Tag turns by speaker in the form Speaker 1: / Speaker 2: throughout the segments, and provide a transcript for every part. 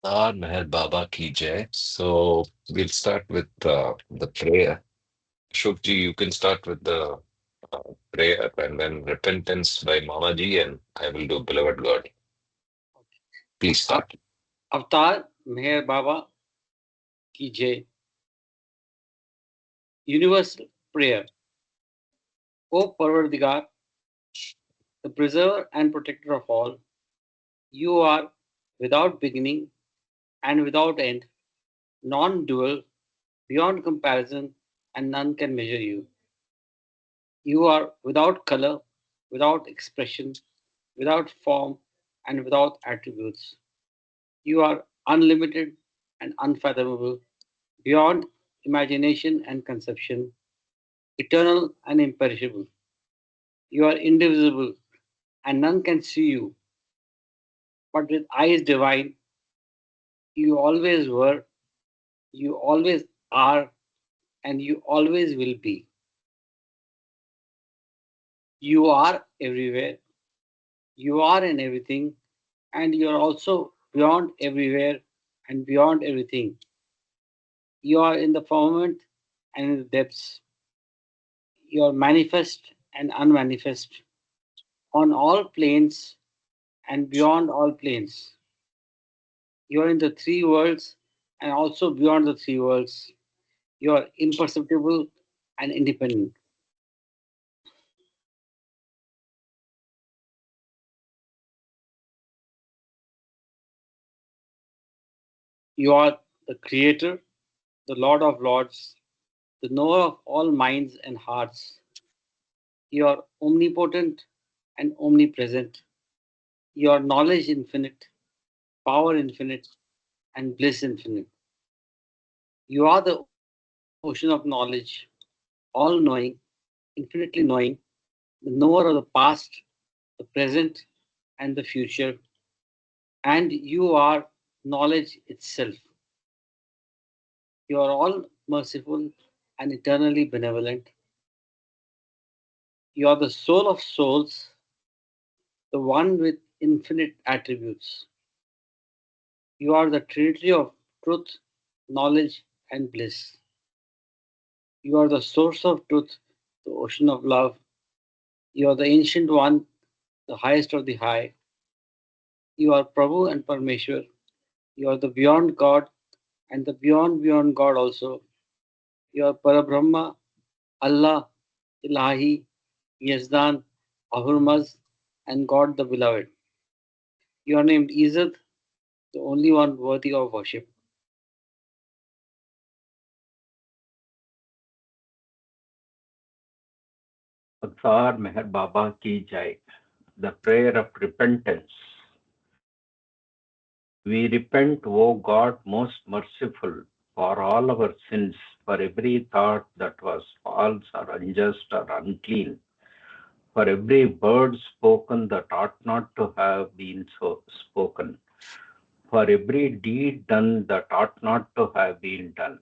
Speaker 1: Meher Baba ki jai. So we'll start with the prayer. Shubji, you can start with the uh, prayer and then repentance by Mamaji, and I will do beloved God. Please start.
Speaker 2: अवतार मेहर बाबा की जय. Universal prayer. O Parvardigar, the preserver and protector of all, you are without beginning and without end, non-dual, beyond comparison, and none can measure you. You are without color, without expression, without form, and without attributes. You are unlimited and unfathomable, beyond imagination and conception, eternal and imperishable. You are indivisible, and none can see you, but with eyes divine, you always were, you always are, and you always will be. You are everywhere, you are in everything, and you are also beyond everywhere and beyond everything. You are in the firmament and in the depths. You are manifest and unmanifest on all planes and beyond all planes. You are in the three worlds and also beyond the three worlds. You are imperceptible and independent. You are the Creator, the Lord of Lords, the knower of all minds and hearts. You are omnipotent and omnipresent. Your knowledge infinite, power infinite, and bliss infinite. You are the ocean of knowledge, all knowing, infinitely knowing, the knower of the past, the present, and the future. And you are knowledge itself. You are all merciful and eternally benevolent. You are the soul of souls, the one with infinite attributes. You are the trinity of truth, knowledge, and bliss. You are the source of truth, the ocean of love. You are the ancient one, the highest of the high. You are Prabhu and Parmeshwar. You are the beyond God and the beyond God also. You are Parabrahma, Allah, Ilahi, Yazdan, Ahurmaz, and God the Beloved. You are named Izzat, the only one worthy of worship.
Speaker 3: Aksar Meher Baba Ki Jai. The prayer of repentance. We repent, O God most merciful, for all our sins, for every thought that was false or unjust or unclean, for every word spoken that ought not to have been so spoken, for every deed done that ought not to have been done.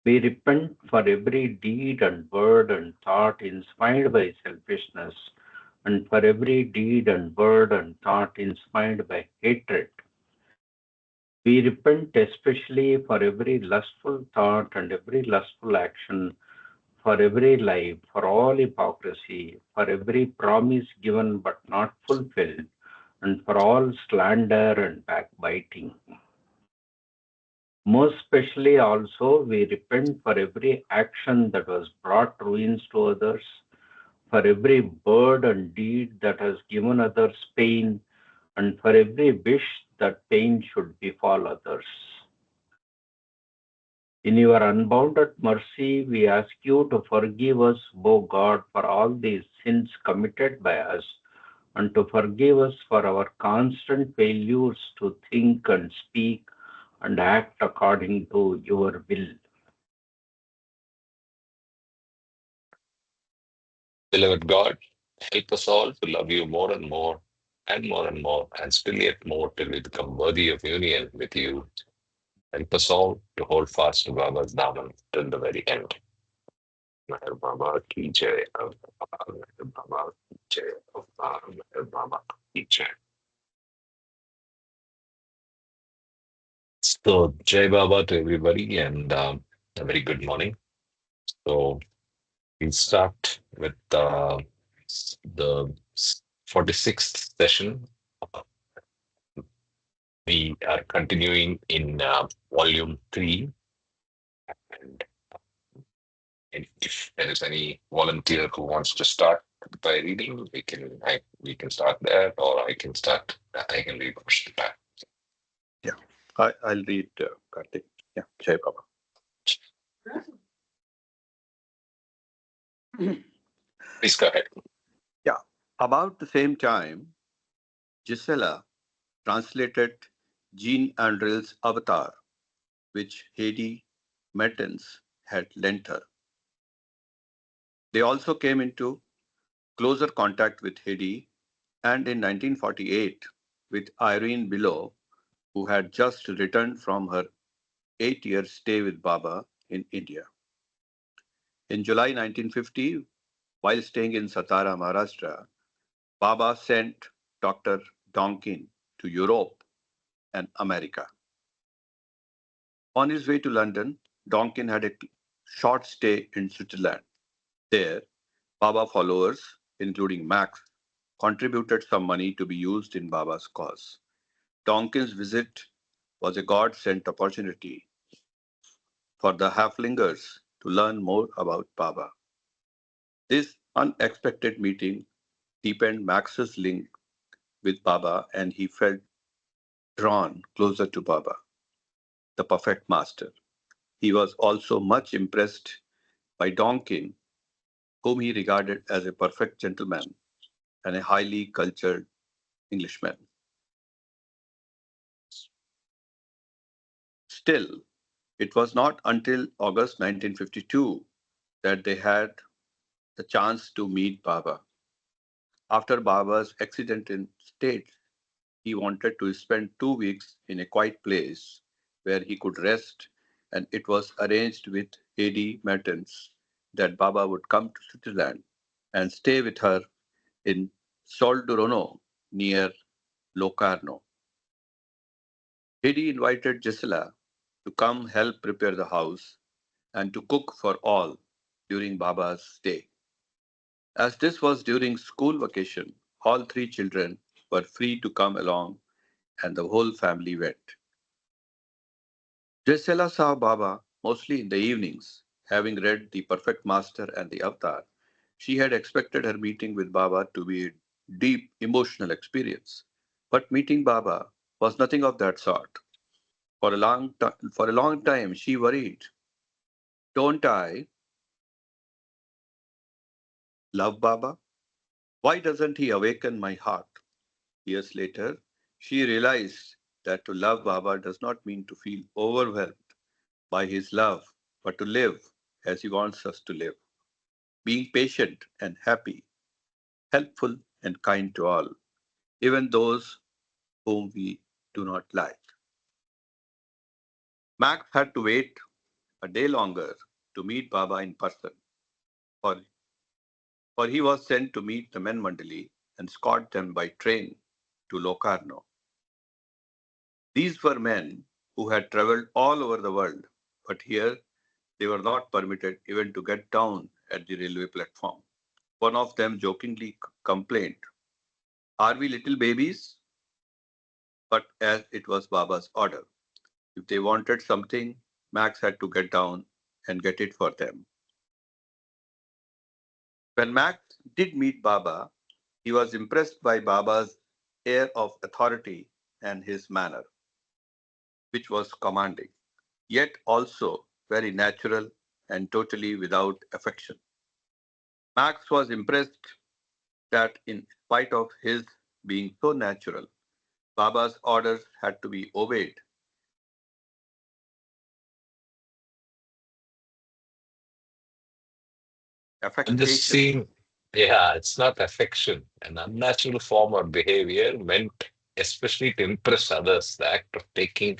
Speaker 3: We repent for every deed and word and thought inspired by selfishness, and for every deed and word and thought inspired by hatred. We repent especially for every lustful thought and every lustful action, for every lie, for all hypocrisy, for every promise given but not fulfilled, and for all slander and backbiting. Most especially also, we repent for every action that has brought ruins to others, for every word and deed that has given others pain, and for every wish that pain should befall others. In your unbounded mercy, we ask you to forgive us, O God, for all these sins committed by us, and to forgive us for our constant failures to think and speak and act according to your will.
Speaker 1: Beloved God, help us all to love you more and more and more and more and still yet more till we become worthy of union with you. Help us all to hold fast to Baba's Daman till the very end. Meher Baba ki jai. Meher Baba ki jai. Meher Baba ki jai. So, Jai Baba to everybody, and a very good morning. So, we'll start with the 46th session. Uh, We are continuing in volume 3. And, if there is any volunteer who wants to start by reading, we can start there, or I can start. I can read first time.
Speaker 4: Yeah, I'll read Karthik. Yeah, Jai Baba.
Speaker 1: Please go ahead.
Speaker 4: Yeah, about the same time, Gisela translated Jean Andrel's Avatar, which Hedy Mertens had lent her. They also came into closer contact with Hedy and in 1948 with Irene Below, who had just returned from her 8-year stay with Baba in India. In July 1950, while staying in Satara, Maharashtra, Baba sent Dr. Donkin to Europe and America. On his way to London, Donkin had a short stay in Switzerland. There, Baba followers, including Max, contributed some money to be used in Baba's cause. Donkin's visit was a God sent opportunity for the Halflingers to learn more about Baba. This unexpected meeting deepened Max's link with Baba, and he felt drawn closer to Baba, the perfect master. He was also much impressed by Donkin, whom he regarded as a perfect gentleman and a highly cultured Englishman. Still, it was not until August 1952 that they had the chance to meet Baba. After Baba's accident in States, he wanted to spend 2 weeks in a quiet place where he could rest, and it was arranged with Hedy Mertens that Baba would come to Switzerland and stay with her in Soldurono near Locarno. Hedy invited Gisela to come help prepare the house and to cook for all during Baba's stay. As this was during school vacation, all three children were free to come along and the whole family went. Gisela saw Baba mostly in the evenings. Having read The Perfect Master and the Avatar, she had expected her meeting with Baba to be a deep emotional experience. But meeting Baba was nothing of that sort. For a long time, she worried, don't I love Baba? Why doesn't he awaken my heart? Years later, she realized that to love Baba does not mean to feel overwhelmed by his love, but to live as he wants us to live, being patient and happy, helpful and kind to all, even those whom we do not like. Max had to wait a day longer to meet Baba in person, for, for he was sent to meet the men mandali and escort them by train to Locarno. These were men who had traveled all over the world, but here they were not permitted even to get down at the railway platform. One of them jokingly complained, are we little babies? But as it was Baba's order, if they wanted something, Max had to get down and get it for them. When Max did meet Baba, he was impressed by Baba's air of authority and his manner, which was commanding, yet also very natural and totally without affection. Max was impressed that, in spite of his being so natural, Baba's orders had to be obeyed.
Speaker 1: And this
Speaker 4: Affectation.
Speaker 1: scene, yeah, it's not affection. An unnatural form of behavior meant especially to impress others. The act of taking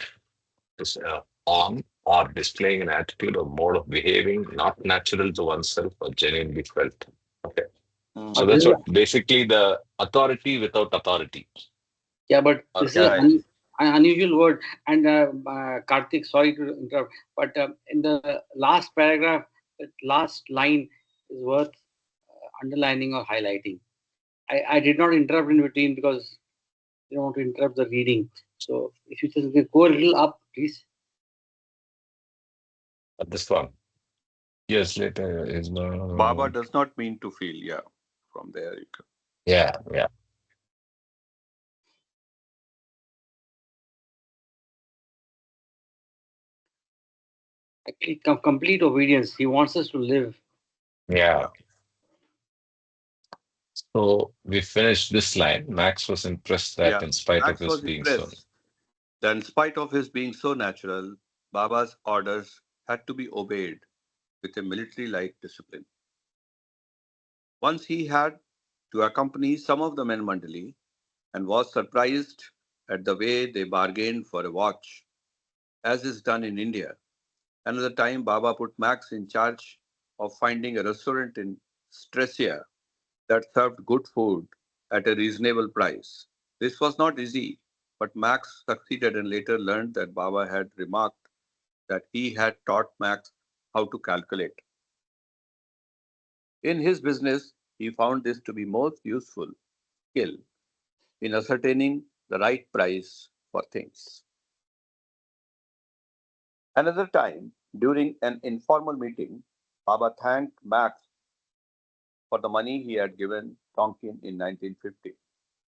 Speaker 1: this on or displaying an attitude or mode of behaving not natural to oneself or genuinely felt. Okay. So
Speaker 4: Mhm.
Speaker 1: that's
Speaker 2: This is
Speaker 1: what basically the authority without authority.
Speaker 2: yeah, but
Speaker 1: Or
Speaker 2: this is
Speaker 4: Yeah,
Speaker 2: un, an unusual word. And Karthik, sorry to interrupt, but in the last paragraph, the last line is worth underlining or highlighting. I did not interrupt in between because I don't want to interrupt the reading. So if you just go a little up, please.
Speaker 1: This one. Years later is
Speaker 4: Baba
Speaker 1: no.
Speaker 4: does not mean to feel. Yeah, from there you can.
Speaker 1: Yeah, yeah.
Speaker 2: Actually, complete obedience. He wants us to live.
Speaker 1: Yeah.
Speaker 4: Yeah.
Speaker 1: So we finished this line. Max was impressed that
Speaker 4: Yeah.
Speaker 1: in spite of
Speaker 4: Max
Speaker 1: his
Speaker 4: was
Speaker 1: being so.
Speaker 4: impressed that in spite of his being so natural, Baba's orders had to be obeyed with a military-like discipline. Once he had to accompany some of the men mandali and was surprised at the way they bargained for a watch, as is done in India. Another time, Baba put Max in charge of finding a restaurant in Stressia that served good food at a reasonable price. This was not easy, but Max succeeded and later learned that Baba had remarked that he had taught Max how to calculate. In his business, he found this to be most useful skill in ascertaining the right price for things. Another time, during an informal meeting, Baba thanked Max for the money he had given Tonkin in 1950.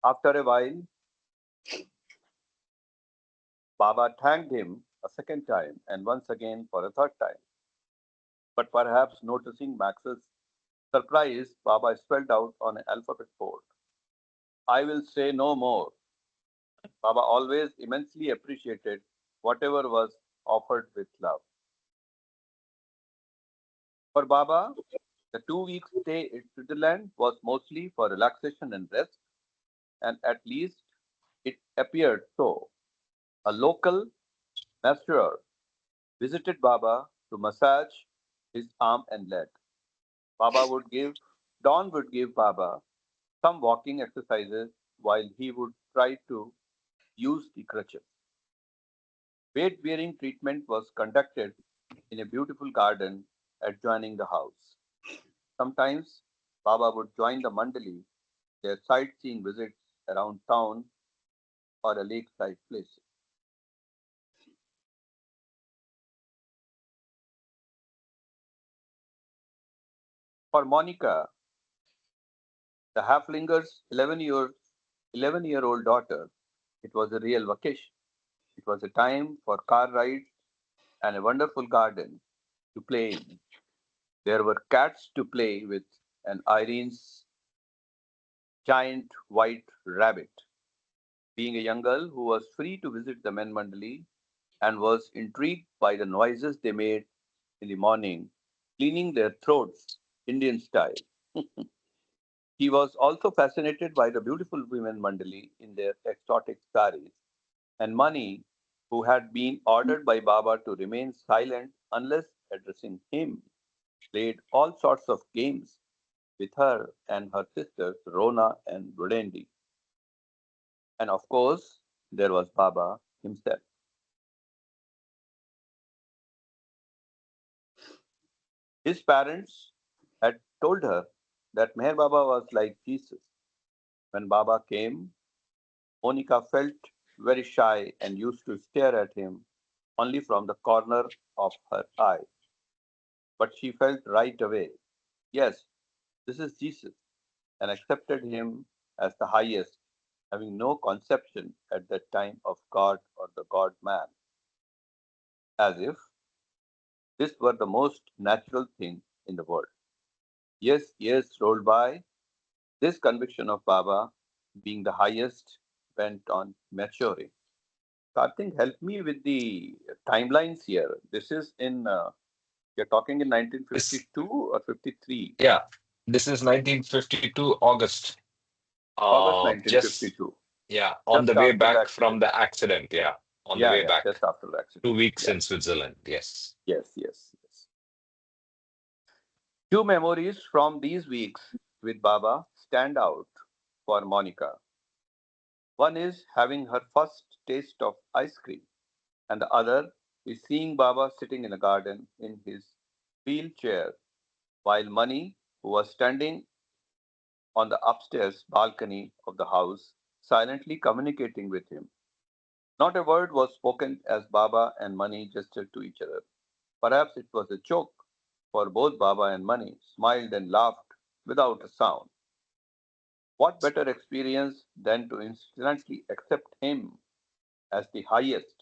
Speaker 4: After a while, Baba thanked him a second time and once again for a third time. But perhaps noticing Max's surprise, Baba spelled out on an alphabet board, I will say no more. Baba always immensely appreciated whatever was offered with love. For Baba, the 2 week stay in Switzerland was mostly for relaxation and rest, and at least it appeared so. A local masseur visited Baba to massage his arm and leg. Baba would give, Don would give Baba some walking exercises while he would try to use the crutches. Weight bearing treatment was conducted in a beautiful garden adjoining the house. Sometimes Baba would join the mandali, their sightseeing visits around town or a lakeside place. For Monica, the Haflinger's 11-year-old daughter, it was a real vacation. It was a time for car rides and a wonderful garden to play in. There were cats to play with and Irene's giant white rabbit. Being a young girl who was free to visit the men mandali and was intrigued by the noises they made in the morning, cleaning their throats, Indian style. He was also fascinated by the beautiful women mandali in their exotic saris and Mani, who had been ordered by Baba to remain silent unless addressing him, played all sorts of games with her and her sisters Rona and Rudendi. And of course, there was Baba himself. His parents had told her that Meher Baba was like Jesus. When Baba came, Monica felt very shy and used to stare at him only from the corner of her eye. But she felt right away, yes, this is Jesus, and accepted him as the highest, having no conception at that time of God or the God man, as if this were the most natural thing in the world. Years rolled by, this conviction of Baba being the highest went on maturing. Karthik, help me with the timelines here. This is in, you're talking in
Speaker 1: This,
Speaker 4: 1952 or 53?
Speaker 1: yeah, this is 1952 August.
Speaker 4: August
Speaker 1: Just
Speaker 4: 1952,
Speaker 1: yeah, on the
Speaker 4: just
Speaker 1: way
Speaker 4: after the
Speaker 1: back from
Speaker 4: accident.
Speaker 1: the accident. Yeah, on the
Speaker 4: Yeah,
Speaker 1: way
Speaker 4: yeah,
Speaker 1: back.
Speaker 4: just after the
Speaker 1: Two
Speaker 4: accident.
Speaker 1: weeks
Speaker 4: Yeah,
Speaker 1: in Switzerland. Yes.
Speaker 4: yes, yes, yes. Two memories from these weeks with Baba stand out for Monica. One is having her first taste of ice cream, and the other is seeing Baba sitting in a garden in his wheelchair, while Mani, who was standing on the upstairs balcony of the house, silently communicating with him. Not a word was spoken as Baba and Mani gestured to each other. Perhaps it was a joke, for both Baba and Mani smiled and laughed without a sound. What better experience than to instantly accept him as the highest,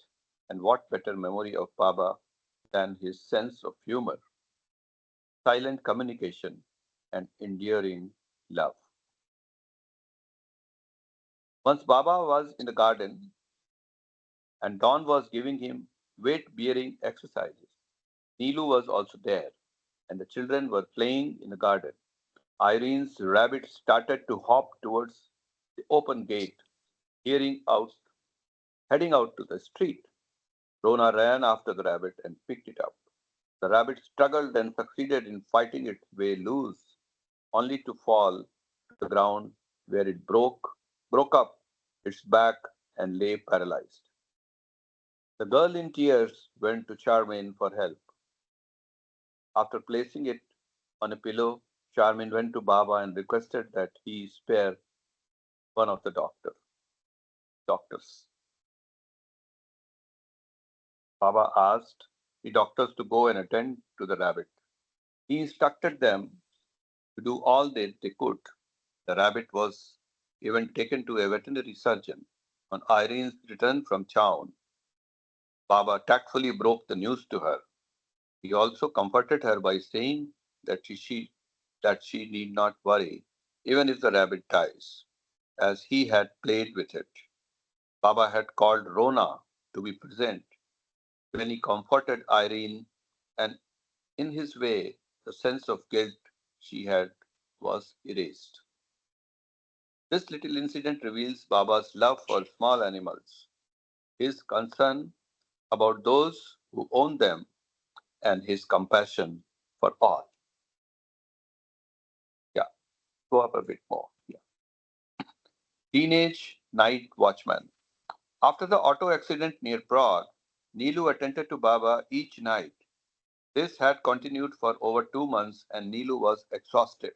Speaker 4: and what better memory of Baba than his sense of humor, silent communication, and enduring love. Once Baba was in the garden and Don was giving him weight bearing exercises. Neelu was also there, and the children were playing in the garden. Irene's rabbit started to hop towards the open gate, hearing out, heading out to the street. Rona ran after the rabbit and picked it up. The rabbit struggled and succeeded in fighting its way loose, only to fall to the ground where it broke up its back and lay paralyzed. The girl in tears went to Charmaine for help. After placing it on a pillow, Charmin went to Baba and requested that he spare one of the doctors. Baba asked the doctors to go and attend to the rabbit. He instructed them to do all they could. The rabbit was even taken to a veterinary surgeon. On Irene's return from town, Baba tactfully broke the news to her. He also comforted her by saying that she need not worry, even if the rabbit dies, as he had played with it. Baba had called Rona to be present when he comforted Irene, and in his way, the sense of guilt she had was erased. This little incident reveals Baba's love for small animals, his concern about those who own them, and his compassion for all. Yeah, go up a bit more. Yeah. Teenage Night Watchman. After the auto accident near Prague, Neelu attended to Baba each night. This had continued for over 2 months and Neelu was exhausted.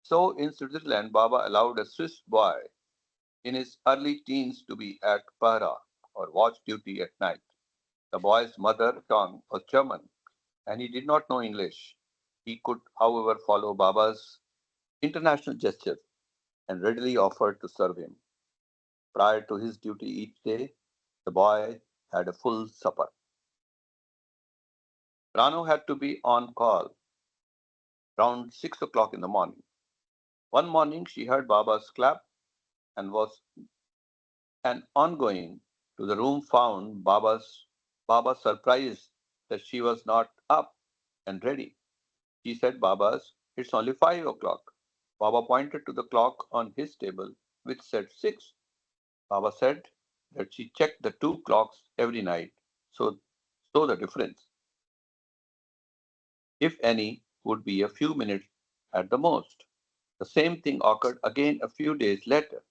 Speaker 4: So in Switzerland, Baba allowed a Swiss boy in his early teens to be at Para or watch duty at night. The boy's mother tongue was German and he did not know English. He could, however, follow Baba's international gestures and readily offered to serve him. Prior to his duty each day, the boy had a full supper. Rano had to be on call around 6 o'clock in the morning. One morning she heard Baba's clap and was and on going to the room found Baba surprised that she was not up and ready. She said, Baba's, it's only 5 o'clock. Baba pointed to the clock on his table, which said 6. Baba said that she checked the two clocks every night, so, so the difference, if any, would be a few minutes at the most. The same thing occurred again a few days later.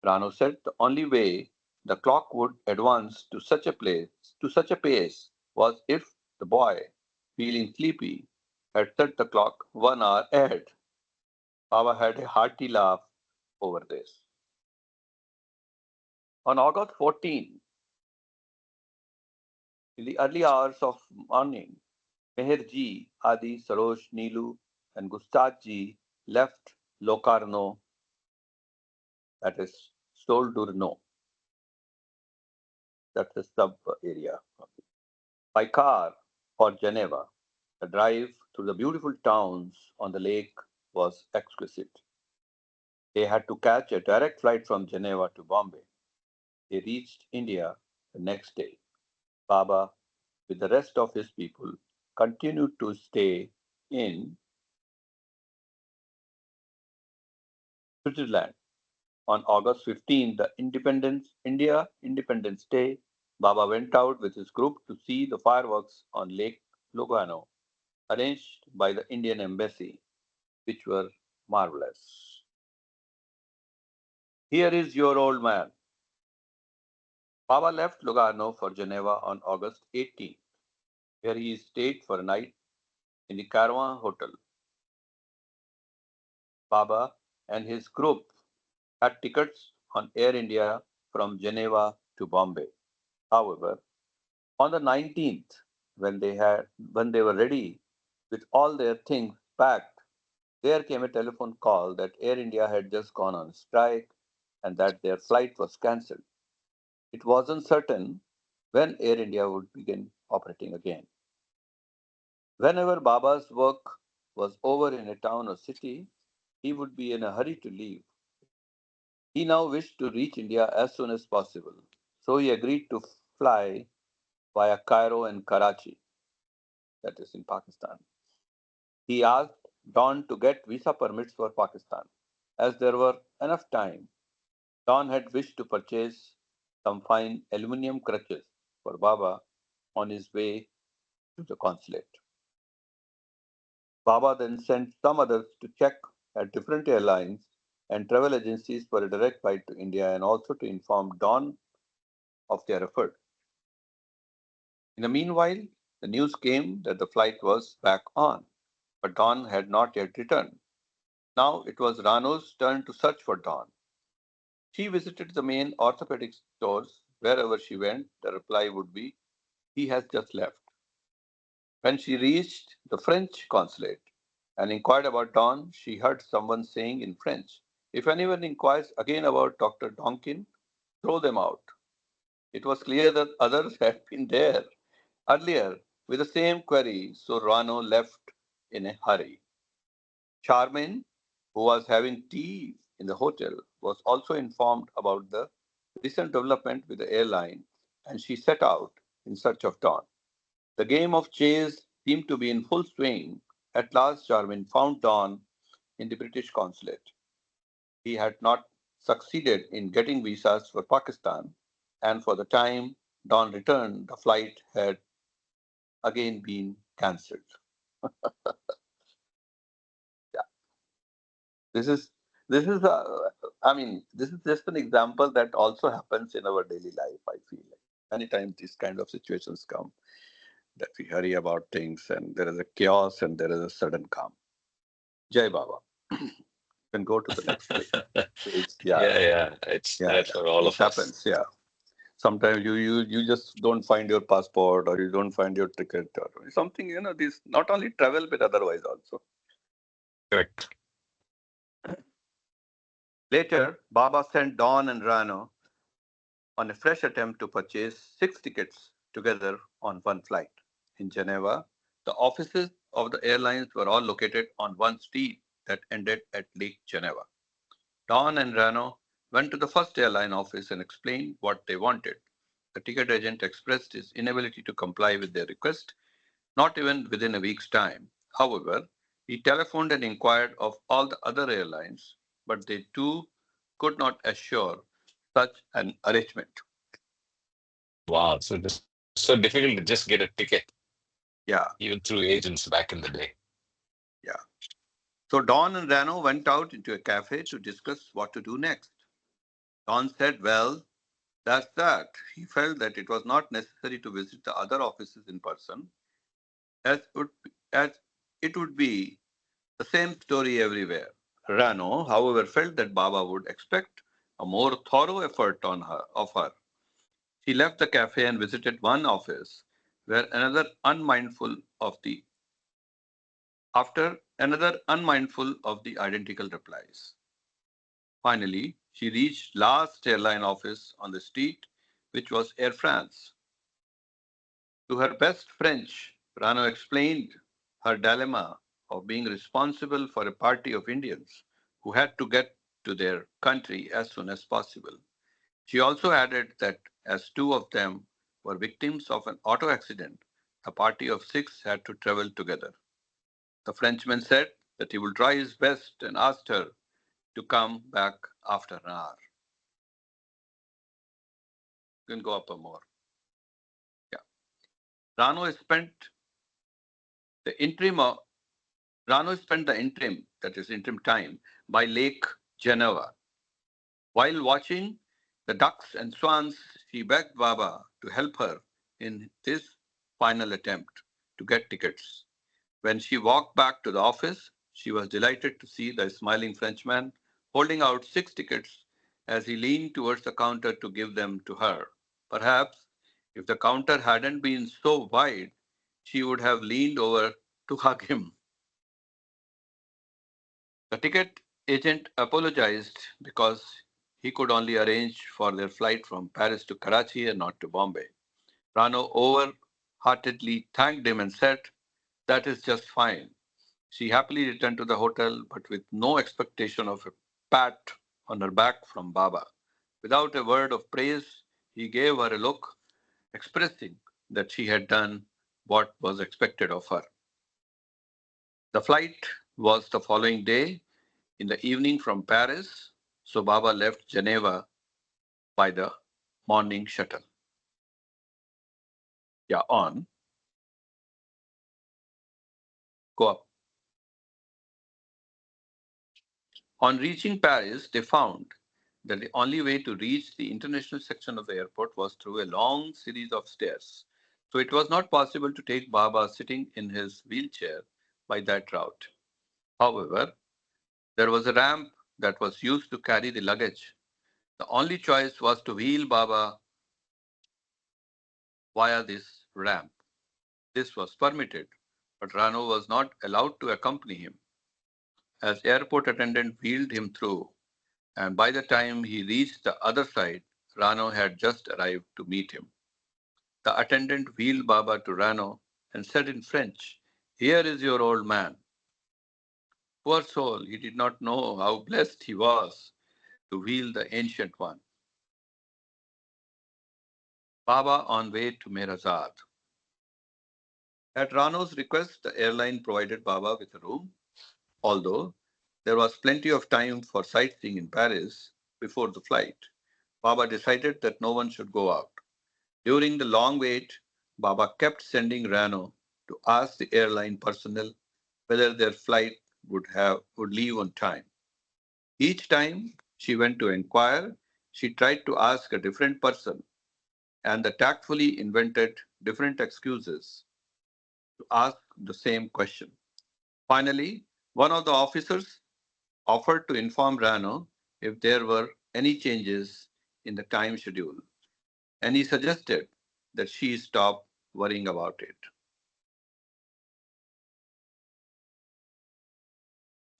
Speaker 4: Rano said the only way the clock would advance to such a pace was if the boy, feeling sleepy, had set the clock 1 hour ahead. Baba had a hearty laugh over this. On August 14, in the early hours of morning, Meherji, Adi, Saroj, Neelu, and Gustave left Locarno, that is Soldurno, that's a sub area, by car for Geneva. The drive through the beautiful towns on the lake was exquisite. They had to catch a direct flight from Geneva to Bombay. They reached India the next day. Baba, with the rest of his people, continued to stay in Switzerland. On August 15, the Independence Day, Baba went out with his group to see the fireworks on Lake Lugano, arranged by the Indian Embassy, which were marvelous. Here is your old man, Baba left Lugano for Geneva on August 18th, where he stayed for a night in the Caravan Hotel. Baba and his group had tickets on Air India from Geneva to Bombay. However, on the 19th, when they were ready with all their things packed, there came a telephone call that Air India had just gone on strike and that their flight was cancelled. It wasn't certain when Air India would begin operating again. Whenever Baba's work was over in a town or city, he would be in a hurry to leave. He now wished to reach India as soon as possible, so he agreed to fly via Cairo and Karachi, that is in Pakistan. He asked Don to get visa permits for Pakistan. As there were enough time, Don had wished to purchase some fine aluminium crutches for Baba on his way to the consulate. Baba then sent some others to check at different airlines and travel agencies for a direct flight to India and also to inform Don of their effort. In the meanwhile, the news came that the flight was back on, but Don had not yet returned. Now it was Rano's turn to search for Don. She visited the main orthopedic stores. Wherever she went, the reply would be, "He has just left." When she reached the French consulate and inquired about Don, she heard someone saying in French, "If anyone inquires again about Dr. Donkin, throw them out." It was clear that others had been there earlier with the same query, so Rano left in a hurry. Charmaine, who was having tea in the hotel, was also informed about the recent development with the airline, and she set out in search of Don. The game of chase seemed to be in full swing. At last, Charmaine found Don in the British consulate. He had not succeeded in getting visas for Pakistan, and for the time Don returned, the flight had again been cancelled. Yeah, this is this is I mean this is just an example that also happens in our daily life. I feel like many times these kind of situations come that we hurry about things and there is a chaos and there is a sudden calm. Jai Baba. Can go to the next page. Yeah,
Speaker 1: Yeah, yeah. It's
Speaker 4: yeah,
Speaker 1: there
Speaker 4: yeah.
Speaker 1: for all
Speaker 4: This
Speaker 1: of us.
Speaker 4: happens. Yeah. Sometimes you just don't find your passport or you don't find your ticket or something. This not only travel but otherwise also.
Speaker 1: Correct.
Speaker 4: Later, Baba sent Don and Rano on a fresh attempt to purchase 6 tickets together on one flight. In Geneva, the offices of the airlines were all located on one street that ended at Lake Geneva. Don and Rano went to the first airline office and explained what they wanted. The ticket agent expressed his inability to comply with their request, not even within a week's time. However, he telephoned and inquired of all the other airlines, but they too could not assure such an arrangement.
Speaker 1: Wow. So this so difficult to just get a ticket,
Speaker 4: Yeah,
Speaker 1: even through agents back in the day.
Speaker 4: yeah. So Don and Rano went out into a cafe to discuss what to do next. Don said, "Well, that's that." He felt that it was not necessary to visit the other offices in person, as it would be the same story everywhere. Rano, however, felt that Baba would expect a more thorough effort of her. She left the cafe and visited one office where another unmindful of the identical replies. Finally, she reached last airline office on the street, which was Air France. To her best French, Rano explained her dilemma of being responsible for a party of Indians who had to get to their country as soon as possible. She also added that as two of them were victims of an auto accident, the party of six had to travel together. The Frenchman said that he would try his best and asked her to come back after an hour. You can go up a more. Yeah. Rano spent the interim Rano spent the interim, that is interim time, by Lake Geneva. While watching the ducks and swans, she begged Baba to help her in this final attempt to get tickets. When she walked back to the office, she was delighted to see the smiling Frenchman holding out 6 tickets as he leaned towards the counter to give them to her. Perhaps if the counter hadn't been so wide, she would have leaned over to hug him. The ticket agent apologized because he could only arrange for their flight from Paris to Karachi and not to Bombay. Rano over-heartedly thanked him and said, "That is just fine." She happily returned to the hotel, but with no expectation of a pat on her back from Baba. Without a word of praise, he gave her a look, expressing that she had done what was expected of her. The flight was the following day in the evening from Paris, so Baba left Geneva by the morning shuttle. Yeah, on, go up. On reaching Paris, they found that the only way to reach the international section of the airport was through a long series of stairs. So it was not possible to take Baba sitting in his wheelchair by that route. However, there was a ramp that was used to carry the luggage. The only choice was to wheel Baba via this ramp. This was permitted, but Rano was not allowed to accompany him. As airport attendant wheeled him through, and by the time he reached the other side, Rano had just arrived to meet him. The attendant wheeled Baba to Rano and said in French, "Here is your old man." Poor soul, he did not know how blessed he was to wheel the ancient one. Baba on way to Mirazad. At Rano's request, the airline provided Baba with a room, although there was plenty of time for sightseeing in Paris before the flight. Baba decided that no one should go out. During the long wait, Baba kept sending Rano to ask the airline personnel whether their flight would leave on time. Each time she went to inquire, she tried to ask a different person, and the tactfully invented different excuses to ask the same question. Finally, one of the officers offered to inform Rano if there were any changes in the time schedule, and he suggested that she stop worrying about it.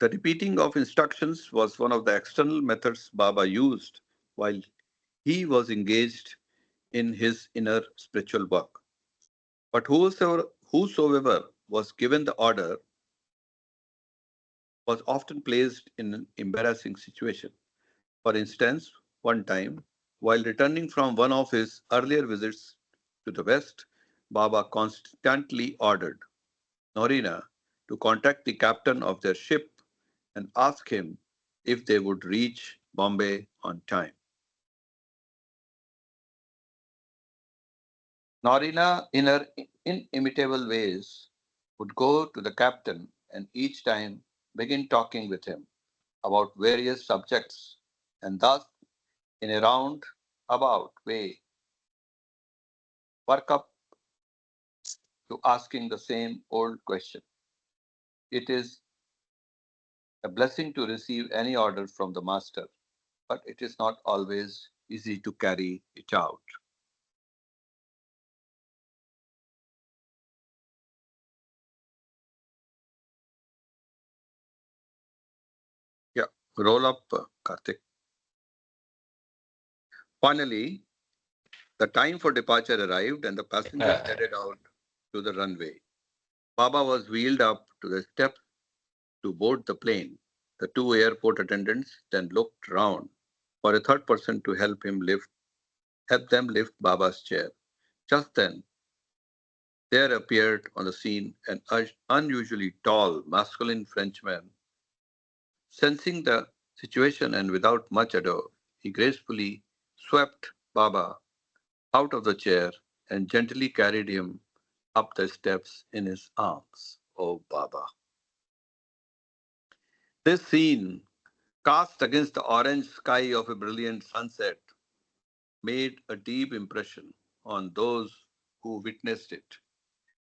Speaker 4: The repeating of instructions was one of the external methods Baba used while he was engaged in his inner spiritual work. But whosoever was given the order was often placed in an embarrassing situation. For instance, one time, while returning from one of his earlier visits to the West, Baba constantly ordered Norina to contact the captain of their ship and ask him if they would reach Bombay on time. Norina, in her inimitable ways, would go to the captain and each time begin talking with him about various subjects, and thus, in a roundabout way, work up to asking the same old question. It is a blessing to receive any order from the master, but it is not always easy to carry it out. Yeah, roll up, Karthik. Finally, the time for departure arrived and the passengers headed out to the runway. Baba was wheeled up to the steps to board the plane. The two airport attendants then looked round for a third person to help them lift Baba's chair. Just then, there appeared on the scene an unusually tall, masculine Frenchman. Sensing the situation and without much ado, he gracefully swept Baba out of the chair and gently carried him up the steps in his arms. Oh, Baba. This scene, cast against the orange sky of a brilliant sunset, made a deep impression on those who witnessed it.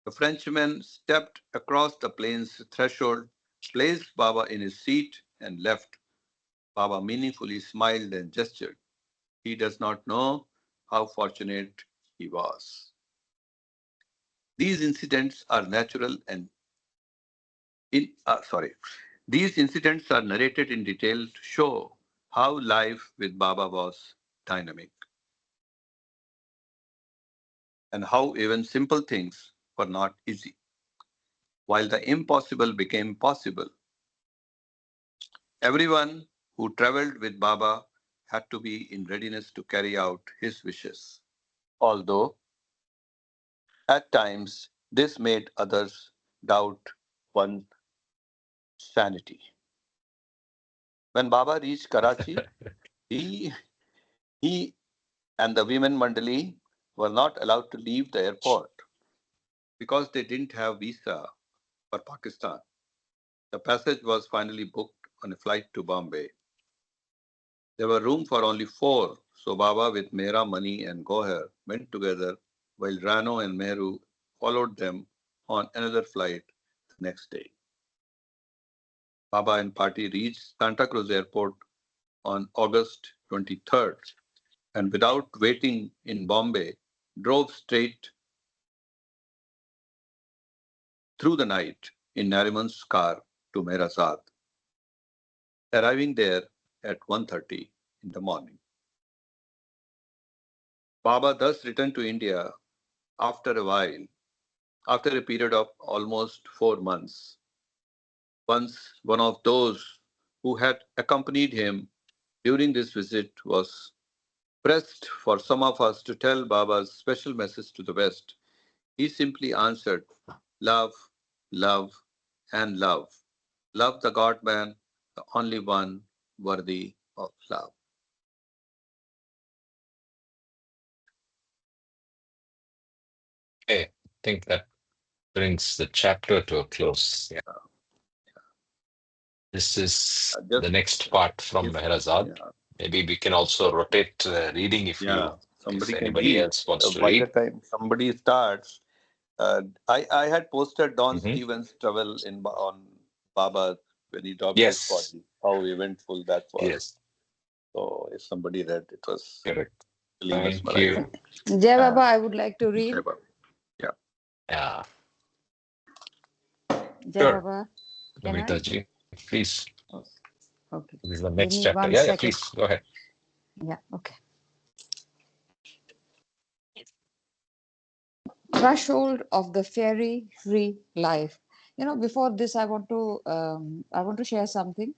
Speaker 4: The Frenchman stepped across the plane's threshold, placed Baba in his seat, and left. Baba meaningfully smiled and gestured. He does not know how fortunate he was. These incidents are natural and in sorry. These incidents are narrated in detail to show how life with Baba was dynamic and how even simple things were not easy. While the impossible became possible, everyone who traveled with Baba had to be in readiness to carry out his wishes. Although at times this made others doubt one's sanity. When Baba reached Karachi, he, he and the women mandali were not allowed to leave the airport because they didn't have visa for Pakistan. The passage was finally booked on a flight to Bombay. There were room for only four, so Baba with Mera, Mani and Goher went together while Rano and Mehru followed them on another flight the next day. Baba and party reached Santa Cruz Airport on August 23rd and without waiting in Bombay, drove straight through the night in Nariman's car to Merazad, arriving there at 1:30 in the morning. Baba thus returned to India after a while, after a period of almost 4 months. Once one of those who had accompanied him during this visit was pressed for some of us to tell Baba's special message to the West. He simply answered, love, love, and love. Love the God man, the only one worthy of love.
Speaker 1: Okay, I think that brings the chapter to a close. Yeah. This is the
Speaker 4: Just,
Speaker 1: next part from
Speaker 4: if,
Speaker 1: Meherazad.
Speaker 4: yeah,
Speaker 1: Maybe we can also rotate reading
Speaker 4: yeah,
Speaker 1: if
Speaker 4: somebody can
Speaker 1: anybody
Speaker 4: read.
Speaker 1: else wants to
Speaker 4: By the
Speaker 1: read.
Speaker 4: time somebody starts, I had posted Don
Speaker 1: Hmm.
Speaker 4: Stevens' travel on Baba when he dropped his
Speaker 1: Yes,
Speaker 4: body. How eventful that was.
Speaker 1: yes,
Speaker 4: So if somebody read, it was
Speaker 1: correct.
Speaker 4: really
Speaker 1: Thank
Speaker 4: mesmerizing.
Speaker 1: you.
Speaker 5: Jai
Speaker 4: Uh,
Speaker 5: Baba, I would like to read.
Speaker 4: Jai Baba. Yeah,
Speaker 1: Yeah,
Speaker 5: Jai
Speaker 1: sure.
Speaker 5: Baba, can I?
Speaker 1: Namita ji, please.
Speaker 5: Oh, okay.
Speaker 1: This is the
Speaker 5: Give
Speaker 1: next
Speaker 5: me
Speaker 1: chapter.
Speaker 5: one
Speaker 1: Yeah, yeah,
Speaker 5: second.
Speaker 1: please go ahead.
Speaker 5: Yeah, okay. Threshold of the fairy free life. Before this, I want to share something.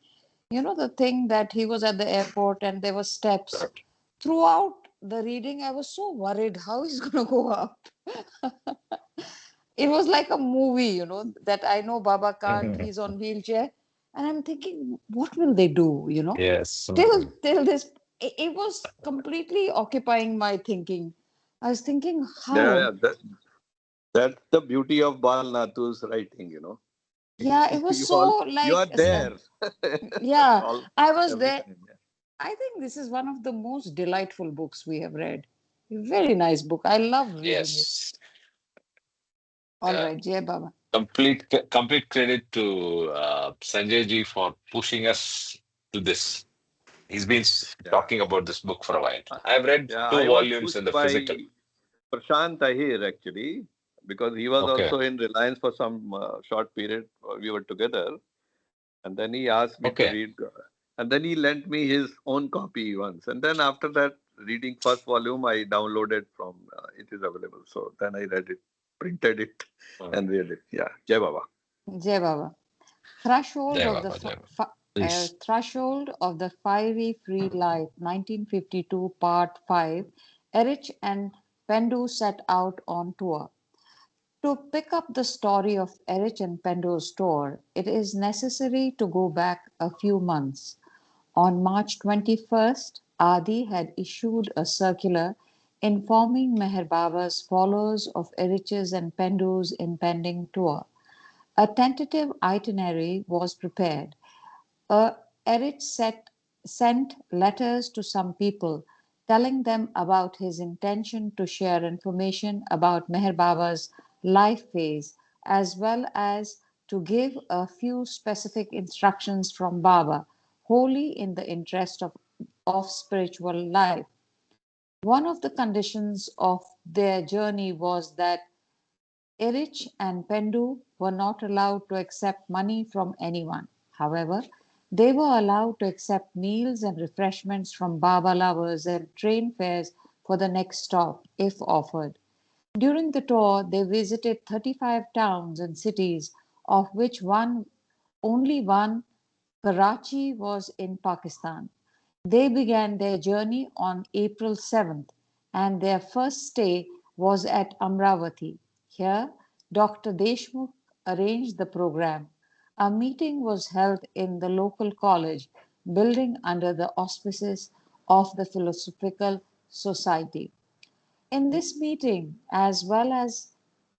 Speaker 5: The thing that he was at the airport and there were steps.
Speaker 1: Sure.
Speaker 5: Throughout the reading, I was so worried how he's going to go up. It was like a movie, that I know Baba can't, he's on wheelchair. And I'm thinking, what will they do?
Speaker 1: Yes.
Speaker 5: Till this, it was completely occupying my thinking. I was thinking,
Speaker 4: yeah,
Speaker 5: how?
Speaker 4: yeah. That's the beauty of Bal Natu's writing.
Speaker 5: Yeah, it was
Speaker 4: you
Speaker 5: so
Speaker 4: all you are
Speaker 5: like,
Speaker 4: there
Speaker 5: yeah,
Speaker 4: all
Speaker 5: I was
Speaker 4: every
Speaker 5: there.
Speaker 4: time. Yeah.
Speaker 5: I think this is one of the most delightful books we have read. Very nice book. I love reading it.
Speaker 1: Yes.
Speaker 5: All
Speaker 1: Uh,
Speaker 5: right, Jai Baba.
Speaker 1: complete credit to Sanjay ji for pushing us to this. He's been
Speaker 4: Yeah.
Speaker 1: talking about this book for a while.
Speaker 4: Uh,
Speaker 1: I've read
Speaker 4: yeah,
Speaker 1: two
Speaker 4: I was
Speaker 1: volumes in
Speaker 4: pushed
Speaker 1: the
Speaker 4: by
Speaker 1: physical.
Speaker 4: Prashant Ahir actually because he was
Speaker 1: Okay.
Speaker 4: also in Reliance for some short period. We were together, and then he asked me to
Speaker 1: Okay.
Speaker 4: read, and then he lent me his own copy once, and then after that, reading first volume, I downloaded from it is available. So then I read it, printed it,
Speaker 1: Mm.
Speaker 4: and read it. Yeah, Jai Baba.
Speaker 5: Jai Baba. Threshold
Speaker 1: Jai
Speaker 5: of the
Speaker 1: Baba, Jai Baba.
Speaker 5: uh,
Speaker 1: Please.
Speaker 5: Threshold of the Fiery Free Life, 1952, Part 5. Erich and Pendu set out on tour. To pick up the story of Erich and Pendu's tour, it is necessary to go back a few months. On March 21st, Adi had issued a circular informing Meher Baba's followers of Erich's and Pendu's impending tour. A tentative itinerary was prepared. Erich sent letters to some people, telling them about his intention to share information about Meher Baba's life phase, as well as to give a few specific instructions from Baba, wholly in the interest of spiritual life. One of the conditions of their journey was that Erich and Pendu were not allowed to accept money from anyone. However, they were allowed to accept meals and refreshments from Baba lovers and train fares for the next stop, if offered. During the tour, they visited 35 towns and cities, of which only one, Karachi, was in Pakistan. They began their journey on April 7th, and their first stay was at Amravati. Here, Dr. Deshmukh arranged the program. A meeting was held in the local college building under the auspices of the Philosophical Society. In this meeting, as well as